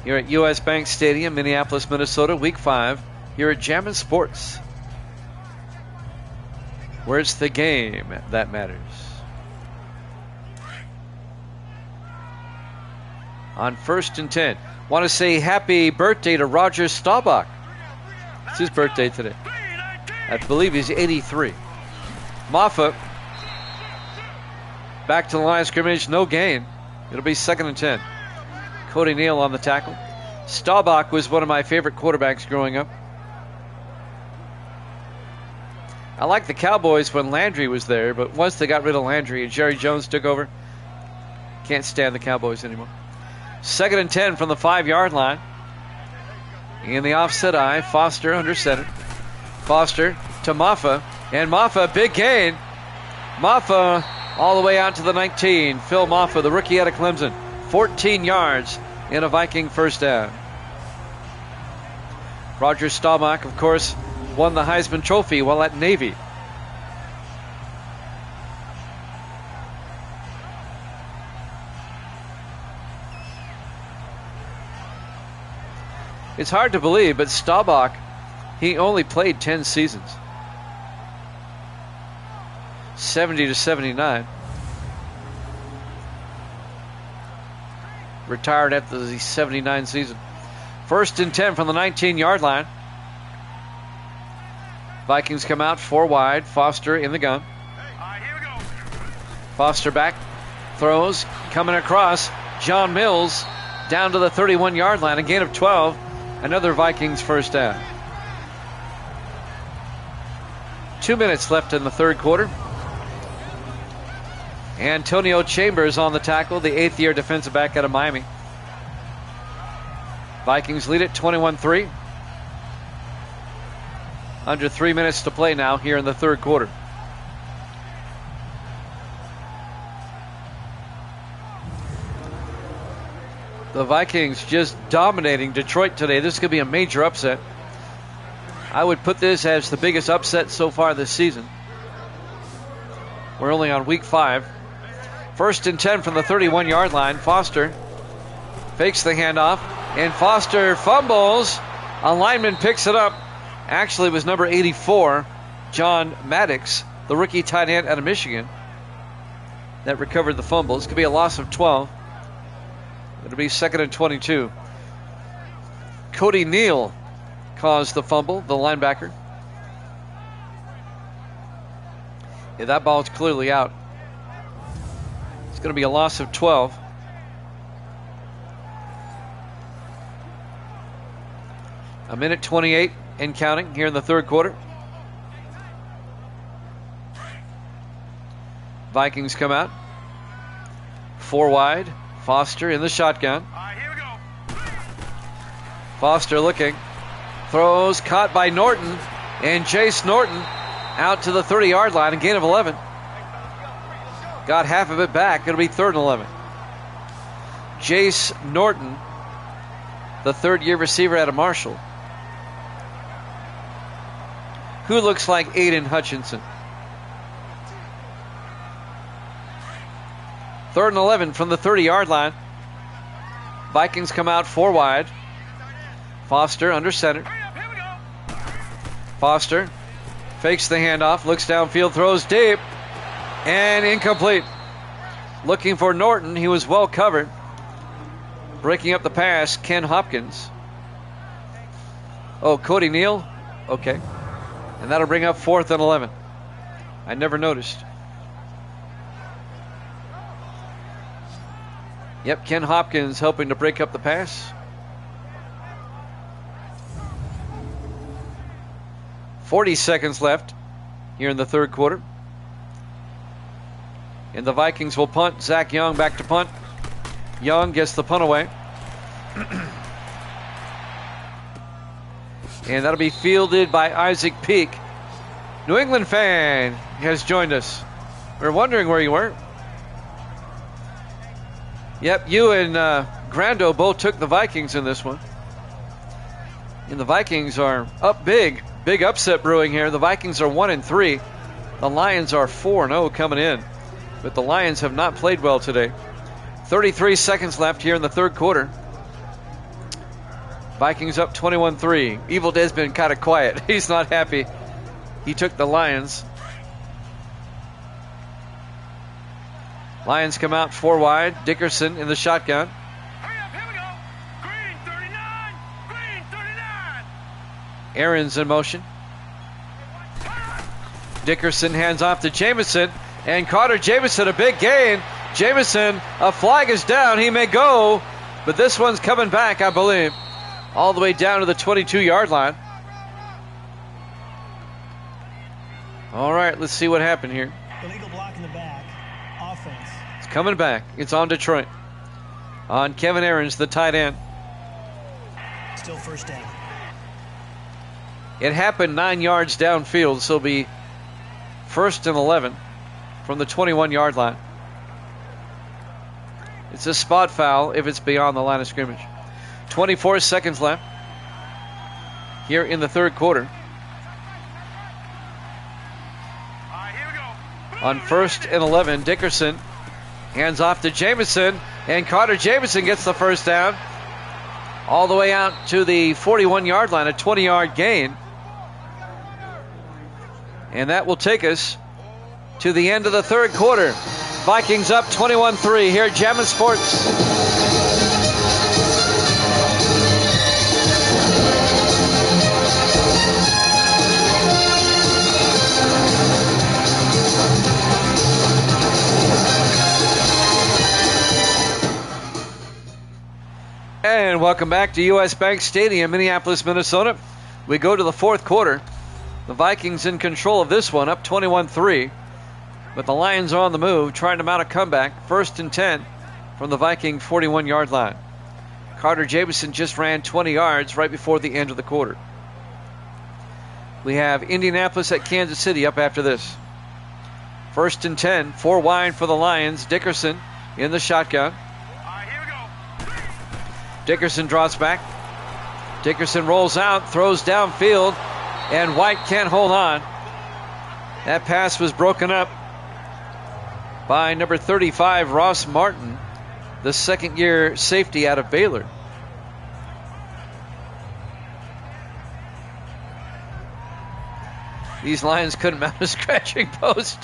here at U.S. Bank Stadium, Minneapolis, Minnesota, Week 5 here at Jammin' Sports, where it's the game that matters. On 1st and 10, want to say happy birthday to Roger Staubach. It's his birthday today. I believe he's 83. Moffa back to the line of scrimmage, no gain. It'll be 2nd and 10. Cody Neal on the tackle. Staubach was one of my favorite quarterbacks growing up. I liked the Cowboys when Landry was there, but once they got rid of Landry and Jerry Jones took over, can't stand the Cowboys anymore. 2nd and 10 from the 5-yard line. In the offset eye, Foster under center. Foster to Moffa, and Moffa, big gain. Moffa all the way out to the 19. Phil Moffa, the rookie out of Clemson. 14 yards in a Viking 1st down. Roger Staubach, of course, won the Heisman Trophy while at Navy. It's hard to believe, but Staubach, he only played 10 seasons. 70-79. Retired after the 79 season. 1st and 10 from the 19-yard line. Vikings come out 4 wide. Foster in the gun. All right, here we go. Foster back. Throws. Coming across. John Mills down to the 31-yard line. A gain of 12. Another Vikings 1st down. 2 minutes left in the third quarter. Antonio Chambers on the tackle, the 8th-year defensive back out of Miami. Vikings lead it 21-3. Under 3 minutes to play now here in the third quarter. The Vikings just dominating Detroit today. This could be a major upset. I would put this as the biggest upset so far this season. We're only on week 5. 1st and 10 from the 31-yard line. Foster fakes the handoff, and Foster fumbles. A lineman picks it up. Actually, it was number 84, John Maddox, the rookie tight end out of Michigan, that recovered the fumble. This could be a loss of 12. It'll be 2nd and 22. Cody Neal caused the fumble, the linebacker. Yeah, that ball's clearly out. It's going to be a loss of 12. A minute 28 and counting here in the third quarter. Vikings come out. 4 wide. Foster in the shotgun. All right, here we go. Foster looking. Throws, caught by Norton. And Jace Norton out to the 30-yard line, a gain of 11. Got half of it back. It'll be 3rd and 11. Jace Norton, the 3rd-year receiver out of Marshall, who looks like Aiden Hutchinson. 3rd and 11 from the 30-yard line. Vikings come out 4 wide. Foster under center. Here we go. Foster fakes the handoff, looks downfield, throws deep, and incomplete. Looking for Norton. He was well covered. Breaking up the pass, Ken Hopkins. Oh, Cody Neal? Okay. And that'll bring up 4th and 11. I never noticed. Yep, Ken Hopkins helping to break up the pass. 40 seconds left here in the third quarter. And the Vikings will punt. Zach Young back to punt. Young gets the punt away. And that'll be fielded by Isaac Peak. New England fan has joined us. We're wondering where you were. Yep, you and Grando both took the Vikings in this one. And the Vikings are up big. Big upset brewing here. The Vikings are 1-3. The Lions are 4-0 coming in. But the Lions have not played well today. 33 seconds left here in the third quarter. Vikings up 21-3. Evil Dead's been kind of quiet. He's not happy. He took the Lions. Lions come out 4 wide. Dickerson in the shotgun. Hurry up, here we go. Green 39. Green 39. Aaron's in motion. Dickerson hands off to Jamison. And Carter Jamison, a big gain. Jamison, a flag is down. He may go. But this one's coming back, I believe. All the way down to the 22-yard line. All right, let's see what happened here. Illegal block in the back. Offense. It's coming back. It's on Detroit. On Kevin Aaron's, the tight end. Still first down. It happened 9 yards downfield, so it'll be 1st and 11 from the 21-yard line. It's a spot foul if it's beyond the line of scrimmage. 24 seconds left here in the third quarter. All right, here we go. On 1st and 11, Dickerson hands off to Jamison, and Carter Jamison gets the first down all the way out to the 41-yard line, a 20-yard gain. And that will take us to the end of the third quarter. Vikings up 21-3 here at Jammin' Sports. And welcome back to U.S. Bank Stadium, Minneapolis, Minnesota. We go to the fourth quarter. The Vikings in control of this one, up 21-3. But the Lions are on the move, trying to mount a comeback. 1st and 10 from the Viking 41-yard line. Carter Jamison just ran 20 yards right before the end of the quarter. We have Indianapolis at Kansas City up after this. 1st and 10, 4 wide for the Lions. Dickerson in the shotgun. All right, here we go. Dickerson draws back. Dickerson rolls out, throws downfield, and White can't hold on. That pass was broken up by number 35, Ross Martin, the second-year safety out of Baylor. These Lions couldn't mount a scratching post.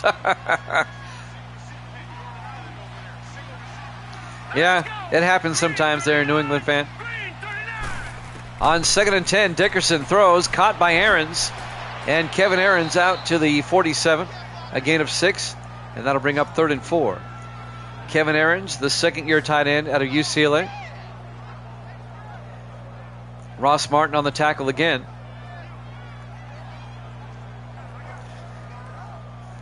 Yeah, it happens sometimes there, New England fan. On 2nd and 10, Dickerson throws, caught by Ahrens, and Kevin Ahrens out to the 47, a gain of 6, and that'll bring up 3rd and 4. Kevin Ahrens, the second-year tight end out of UCLA. Ross Martin on the tackle again.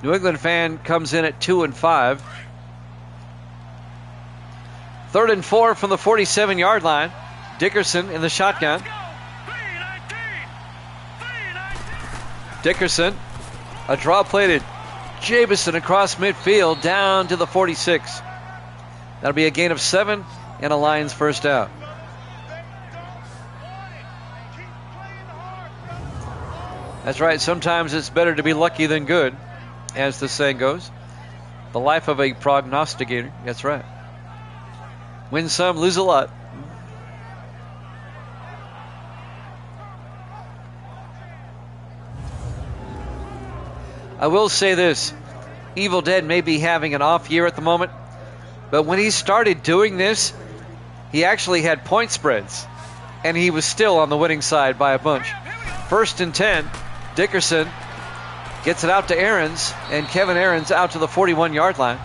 New England fan comes in at 2 and 5. 3rd and 4 from the 47-yard line. Dickerson in the shotgun. Dickerson, a draw play to Jamison across midfield down to the 46. That'll be a gain of 7 and a Lions first down. That's right, sometimes it's better to be lucky than good, as the saying goes. The life of a prognosticator, that's right. Win some, lose a lot. I will say this, Evil Dead may be having an off year at the moment, but when he started doing this, he actually had point spreads, and he was still on the winning side by a bunch. 1st and 10, Dickerson gets it out to Ahrens, and Kevin Ahrens out to the 41-yard line.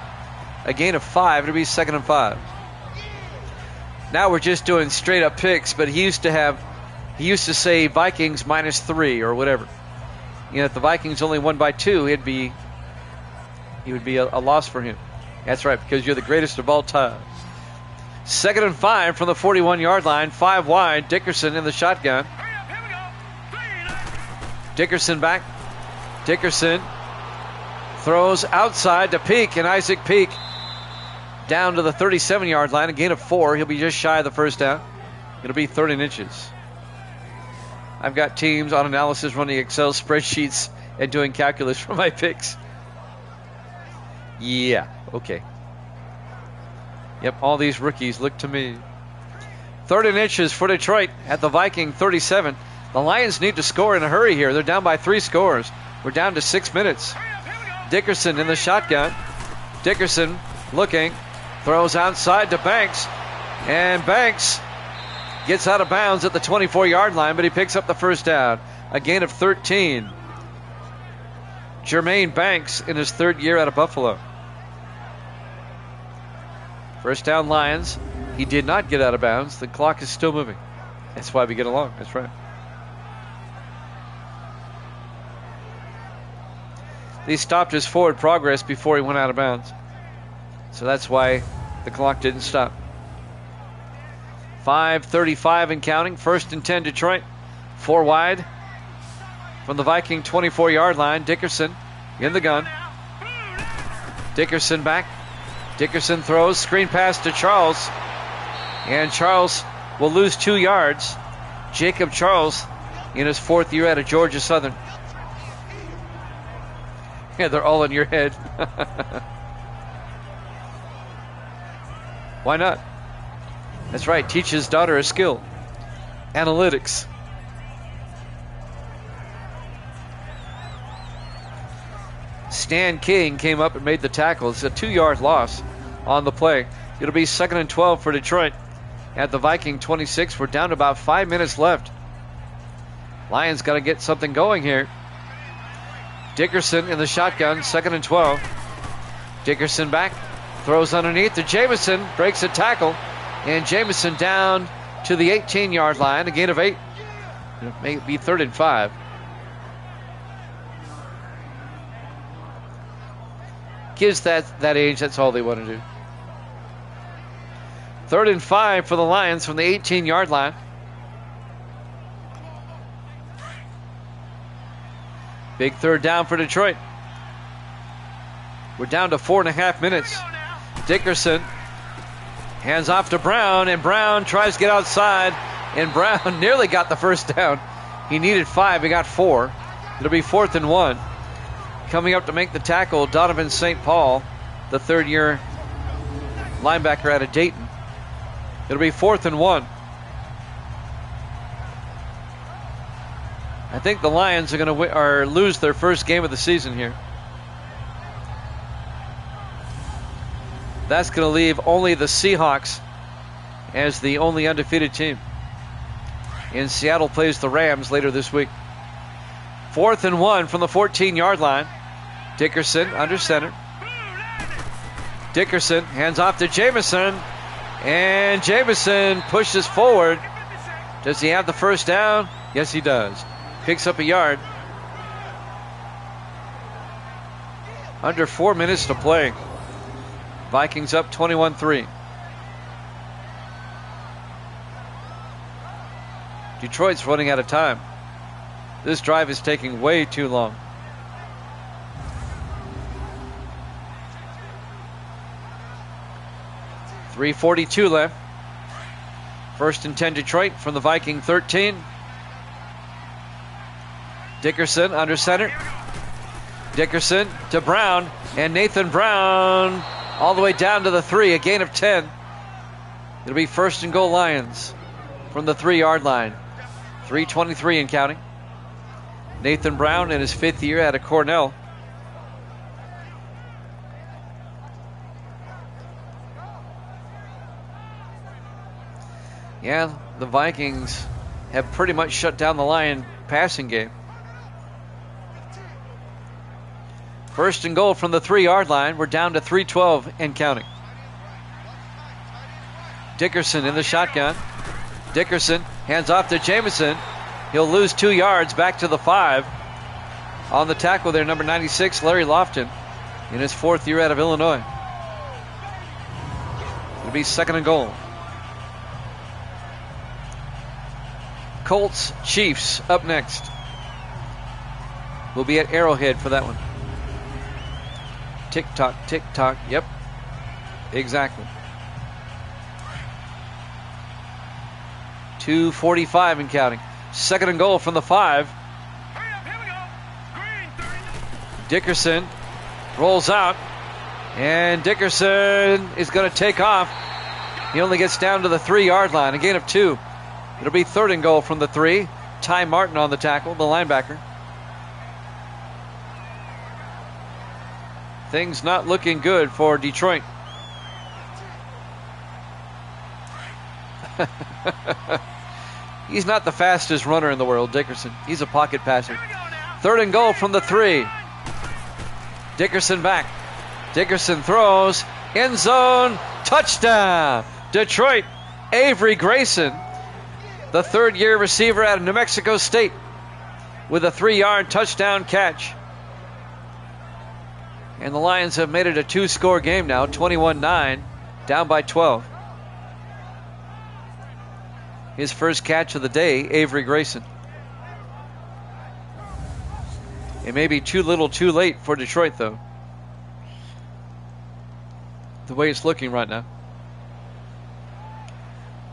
A gain of 5, it'll be 2nd and 5. Now we're just doing straight up picks, but he used to say Vikings -3 or whatever. You know, if the Vikings only won by 2, he would be a loss for him. That's right, because you're the greatest of all time. 2nd and 5 from the 41-yard line, 5 wide. Dickerson in the shotgun. Dickerson back. Dickerson throws outside to Peak, and Isaac Peak down to the 37-yard line, a gain of 4. He'll be just shy of the first down. It'll be 3rd and inches. I've got teams on analysis running Excel spreadsheets and doing calculus for my picks. Yeah, okay. Yep, all these rookies look to me. 3rd and inches for Detroit at the Viking 37. The Lions need to score in a hurry here. They're down by 3 scores. We're down to 6 minutes. Dickerson in the shotgun. Dickerson looking, throws outside to Banks, and Banks gets out of bounds at the 24-yard line, but he picks up the first down. A gain of 13. Jermaine Banks in his 3rd year out of Buffalo. First down Lions. He did not get out of bounds. The clock is still moving. That's why we get along. That's right. He stopped his forward progress before he went out of bounds. So that's why the clock didn't stop. 5:35 and counting. 1st and 10 Detroit. 4 wide from the Viking 24-yard line. Dickerson in the gun. Dickerson back. Dickerson throws. Screen pass to Charles. And Charles will lose 2 yards. Jacob Charles in his 4th year out of Georgia Southern. Yeah, they're all in your head. Why not? That's right. Teach his daughter a skill. Analytics. Stan King came up and made the tackle. It's a 2-yard loss on the play. It'll be 2nd and 12 for Detroit at the Viking 26. We're down to about 5 minutes left. Lions got to get something going here. Dickerson in the shotgun, 2nd and 12. Dickerson back, throws underneath to Jamison, breaks a tackle, and Jamison down to the 18-yard line, a gain of 8. It may be 3rd and 5. Kids that age, that's all they want to do. 3rd and 5 for the Lions from the 18-yard line. Big 3rd down for Detroit. We're down to 4.5 minutes. Dickerson hands off to Brown, and Brown tries to get outside, and Brown nearly got the first down. He needed 5, he got 4. It'll be 4th and 1. Coming up to make the tackle, Donovan St. Paul, the 3rd-year linebacker out of Dayton. It'll be 4th and 1. I think the Lions are going to lose their first game of the season here. That's going to leave only the Seahawks as the only undefeated team. And Seattle plays the Rams later this week. 4th and 1 from the 14-yard line. Dickerson under center. Dickerson hands off to Jamison. And Jamison pushes forward. Does he have the first down? Yes, he does. Picks up a yard. Under 4 minutes to play. Vikings up 21-3. Detroit's running out of time. This drive is taking way too long. .342 left. 1st and 10 Detroit from the Viking 13. Dickerson under center. Dickerson to Brown, and Nathan Brown all the way down to the 3, a gain of 10. It'll be 1st and goal Lions from the 3-yard line. 3:23 and counting. Nathan Brown in his 5th year out of Cornell. Yeah, the Vikings have pretty much shut down the Lion passing game. 1st and goal from the 3-yard line. We're down to 3:12 and counting. Dickerson in the shotgun. Dickerson hands off to Jamison. He'll lose 2 yards back to the 5. On the tackle there, number 96, Larry Lofton, in his 4th year out of Illinois. It'll be 2nd and goal. Colts Chiefs up next. We'll be at Arrowhead for that one. Tick tock, tick tock. Yep, exactly. 2:45 and counting. 2nd and goal from the 5. Dickerson rolls out, and Dickerson is going to take off. He only gets down to the 3-yard line, a gain of 2. It'll be 3rd and goal from the 3. Ty Martin on the tackle, the linebacker. Things not looking good for Detroit. He's not the fastest runner in the world, Dickerson. He's a pocket passer. 3rd and goal from the 3. Dickerson back. Dickerson throws. End zone. Touchdown. Detroit. Avery Grayson, the 3rd-year receiver out of New Mexico State, with a 3-yard touchdown catch. And the Lions have made it a 2-score game now, 21-9, down by 12. His first catch of the day, Avery Grayson. It may be too little too late for Detroit, though, the way it's looking right now.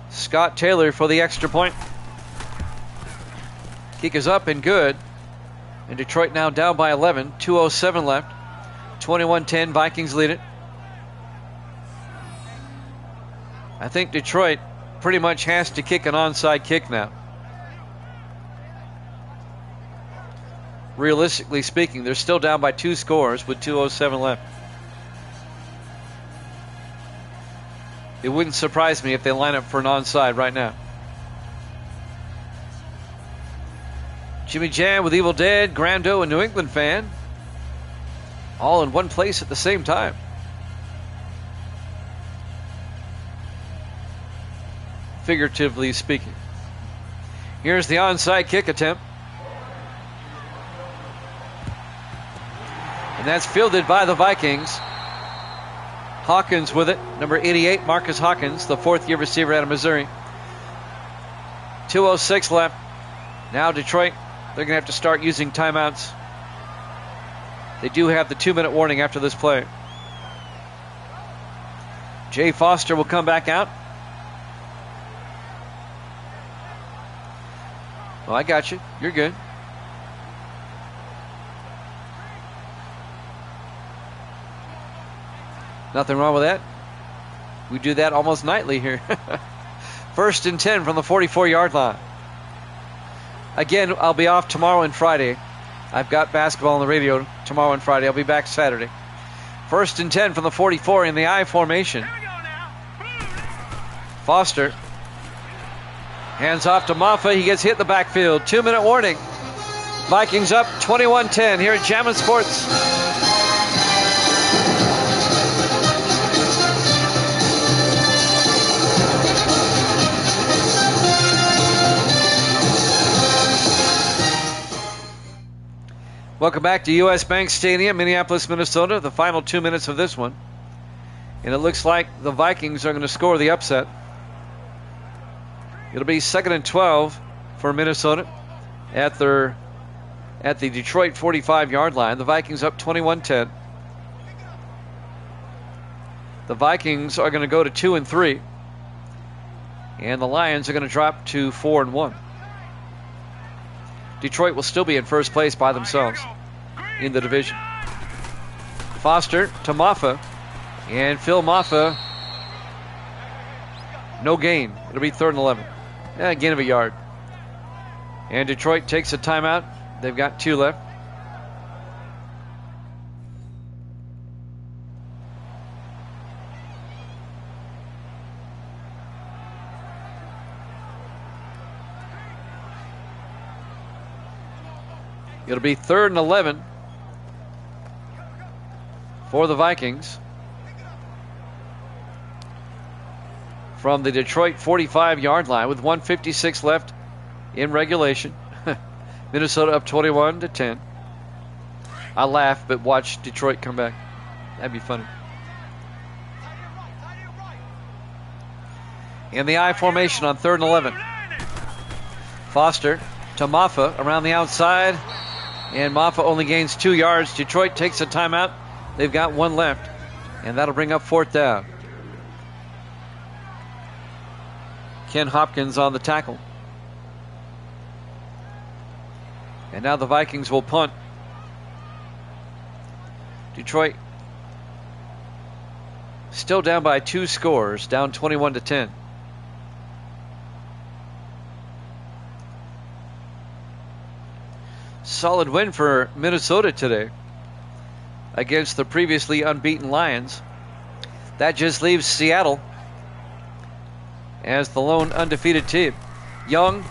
Scott Taylor for the extra point. Kick is up and good. And Detroit now down by 11. 2:07 left. 21-10, Vikings lead it. I think Detroit pretty much has to kick an onside kick now. Realistically speaking, they're still down by 2 scores with 2:07 left. It wouldn't surprise me if they line up for an onside right now. Jimmy Jam with Evil Dead, Grando, and New England fan, all in one place at the same time. Figuratively speaking. Here's the onside kick attempt. And that's fielded by the Vikings. Hawkins with it. Number 88, Marcus Hawkins, the fourth-year receiver out of Missouri. 2:06 left. Now Detroit, they're going to have to start using timeouts. They do have the 2-minute warning after this play. Jay Foster will come back out. Oh, I got you. You're good. Nothing wrong with that. We do that almost nightly here. 1st and 10 from the 44-yard line. Again, I'll be off tomorrow and Friday. I've got basketball on the radio tomorrow and Friday. I'll be back Saturday. 1st and 10 from the 44 in the I formation. Foster. Hands off to Maffa. He gets hit in the backfield. 2-minute warning. Vikings up 21-10 here at Jammin' Sports. Welcome back to U.S. Bank Stadium, Minneapolis, Minnesota. The final 2 minutes of this one. And it looks like the Vikings are going to score the upset. It'll be 2nd and 12 for Minnesota at the Detroit 45-yard line. The Vikings up 21-10. The Vikings are going to go to 2 and 3. And the Lions are going to drop to 4 and 1. Detroit will still be in first place by themselves in the division. Foster to Maffa. And Phil Maffa, no gain. It'll be 3rd and 11. Gain of a yard. And Detroit takes a timeout. They've got 2 left. It'll be 3rd and 11 for the Vikings from the Detroit 45-yard line with 1:56 left in regulation. Minnesota up 21-10. I laugh, but watch Detroit come back. That'd be funny. In the I formation on 3rd and 11. Foster to Maffa around the outside. And Maffa only gains 2 yards. Detroit takes a timeout. They've got 1 left. And that'll bring up 4th down. Ken Hopkins on the tackle. And now the Vikings will punt. Detroit still down by 2 scores, down 21-10. Solid win for Minnesota today against the previously unbeaten Lions. That just leaves Seattle as the lone undefeated team. Young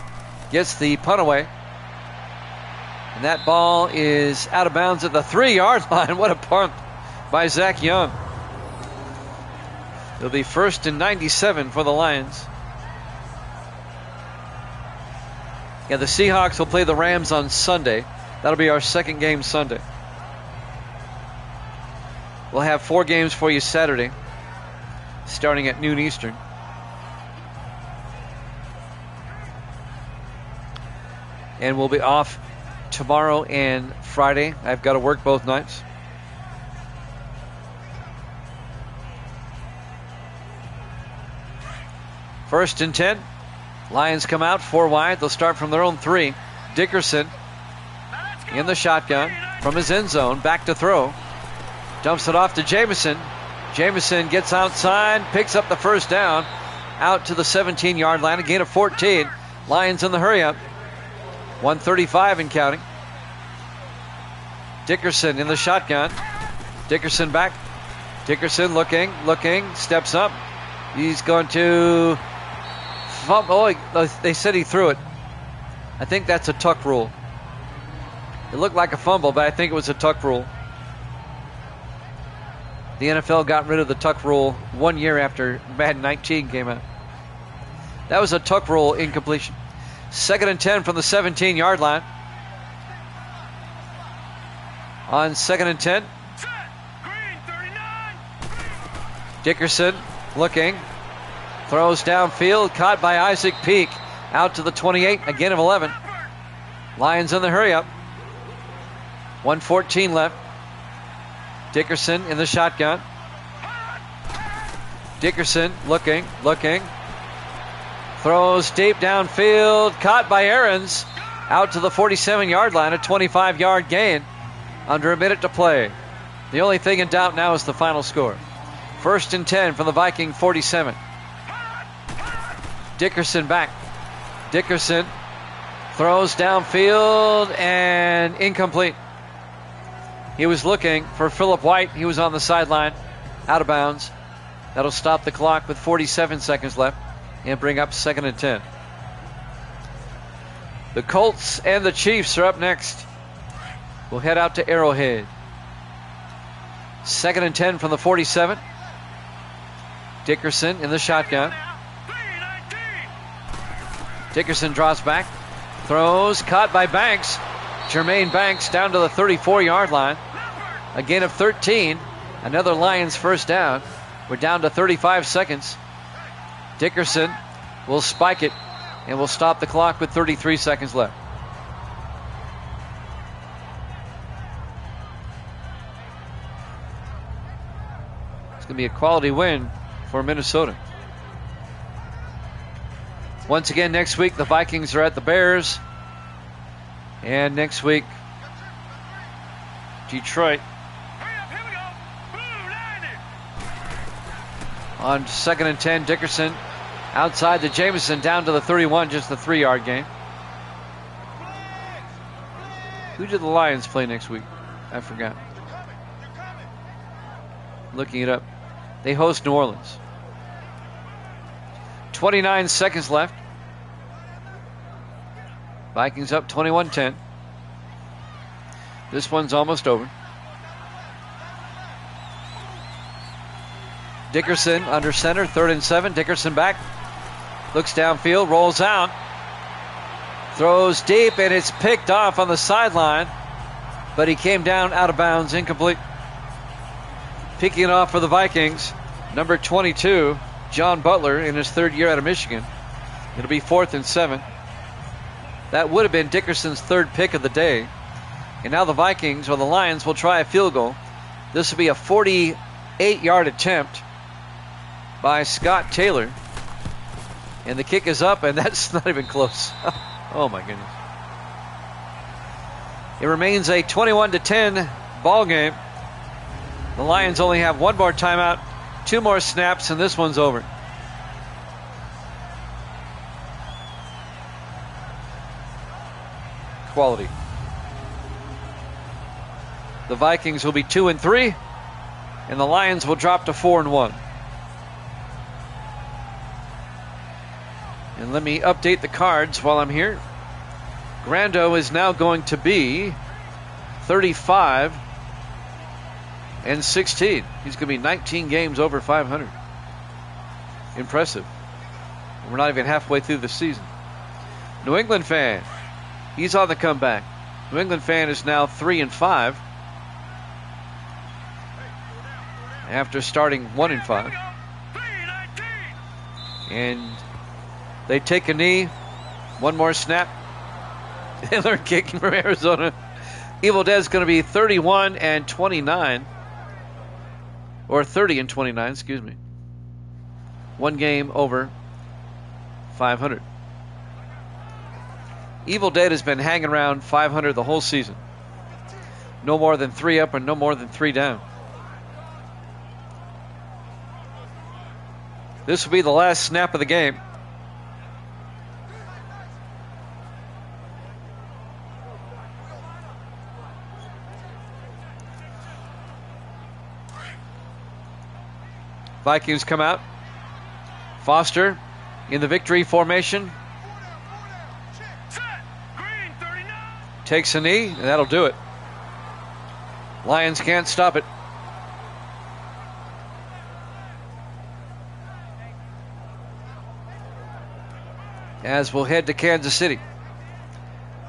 gets the punt away. And that ball is out of bounds at the 3-yard line. What a punt by Zach Young. It'll be 1st and 97 for the Lions. Yeah, the Seahawks will play the Rams on Sunday. That'll be our second game Sunday. We'll have 4 games for you Saturday, starting at noon Eastern. And we'll be off tomorrow and Friday. I've got to work both nights. First and 10. Lions come out 4 wide. They'll start from their own 3. Dickerson in the shotgun from his end zone. Back to throw. Dumps it off to Jamison. Jamison gets outside, picks up the first down. Out to the 17-yard line. A gain of 14. Lions in the hurry up. 1:35 and counting. Dickerson in the shotgun. Dickerson back. Dickerson looking, steps up. He's going to... Oh, they said he threw it. I think that's a tuck rule. It looked like a fumble, but I think it was a tuck rule. The NFL got rid of the tuck rule 1 year after Madden 19 came out. That was a tuck rule incompletion. 2nd and 10 from the 17-yard line. On 2nd and 10. Dickerson looking. Throws downfield. Caught by Isaac Peak. Out to the 28. Again of 11. Lions in the hurry up. 1:14 left. Dickerson in the shotgun. Dickerson looking. Throws deep downfield. Caught by Aarons. Out to the 47-yard line. A 25-yard gain. Under a minute to play. The only thing in doubt now is the final score. 1st and 10 from the Viking 47. Dickerson back. Dickerson throws downfield and incomplete. He was looking for Philip White. He was on the sideline, out of bounds. That'll stop the clock with 47 seconds left and bring up 2nd and 10. The Colts and the Chiefs are up next. We'll head out to Arrowhead. 2nd and 10 from the 47. Dickerson in the shotgun. Dickerson draws back. Throws. Caught by Banks. Jermaine Banks down to the 34-yard line. A gain of 13. Another Lions first down. We're down to 35 seconds. Dickerson will spike it and will stop the clock with 33 seconds left. It's going to be a quality win for Minnesota. Once again, next week, the Vikings are at the Bears. And next week, Detroit. On 2nd and 10, Dickerson outside the Jameson down to the 31, just the 3-yard gain. Who did the Lions play next week? I forgot. Looking it up. They host New Orleans. 29 seconds left. Vikings up 21-10. This one's almost over. Dickerson under center, 3rd and 7. Dickerson back. Looks downfield, rolls out. Throws deep, and it's picked off on the sideline. But he came down out of bounds, incomplete. Picking it off for the Vikings, number 22, John Butler, in his 3rd year out of Michigan. It'll be 4th and 7. That would have been Dickerson's 3rd pick of the day. And now the Vikings, or the Lions, will try a field goal. This will be a 48-yard attempt by Scott Taylor. And the kick is up, and that's not even close. Oh, my goodness. It remains a 21-10 ball game. The Lions only have one more timeout, 2 more snaps, and this one's over. Quality. The Vikings will be 2 and 3, and the Lions will drop to 4 and 1. And let me update the cards while I'm here. Grando is now going to be 35 and 16. He's going to be 19 games over 500. Impressive. And we're not even halfway through the season. New England fan, he's on the comeback. New England fan is now 3 and 5 after starting 1 and 5. And they take a knee. One more snap. And they're kicking from Arizona. Evil Dead's going to be 31 and 29. Or 30 and 29, excuse me. 1 game over 500. Evil Dead has been hanging around 500 the whole season. No more than 3 up and no more than 3 down. This will be the last snap of the game. Vikings come out. Foster in the victory formation. Takes a knee, and that'll do it. Lions can't stop it. As we'll head to Kansas City.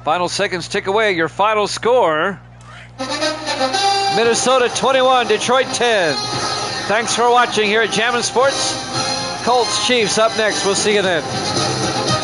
Final seconds tick away. Your final score: Minnesota 21, Detroit 10. Thanks for watching here at Jammin' Sports. Colts Chiefs up next. We'll see you then.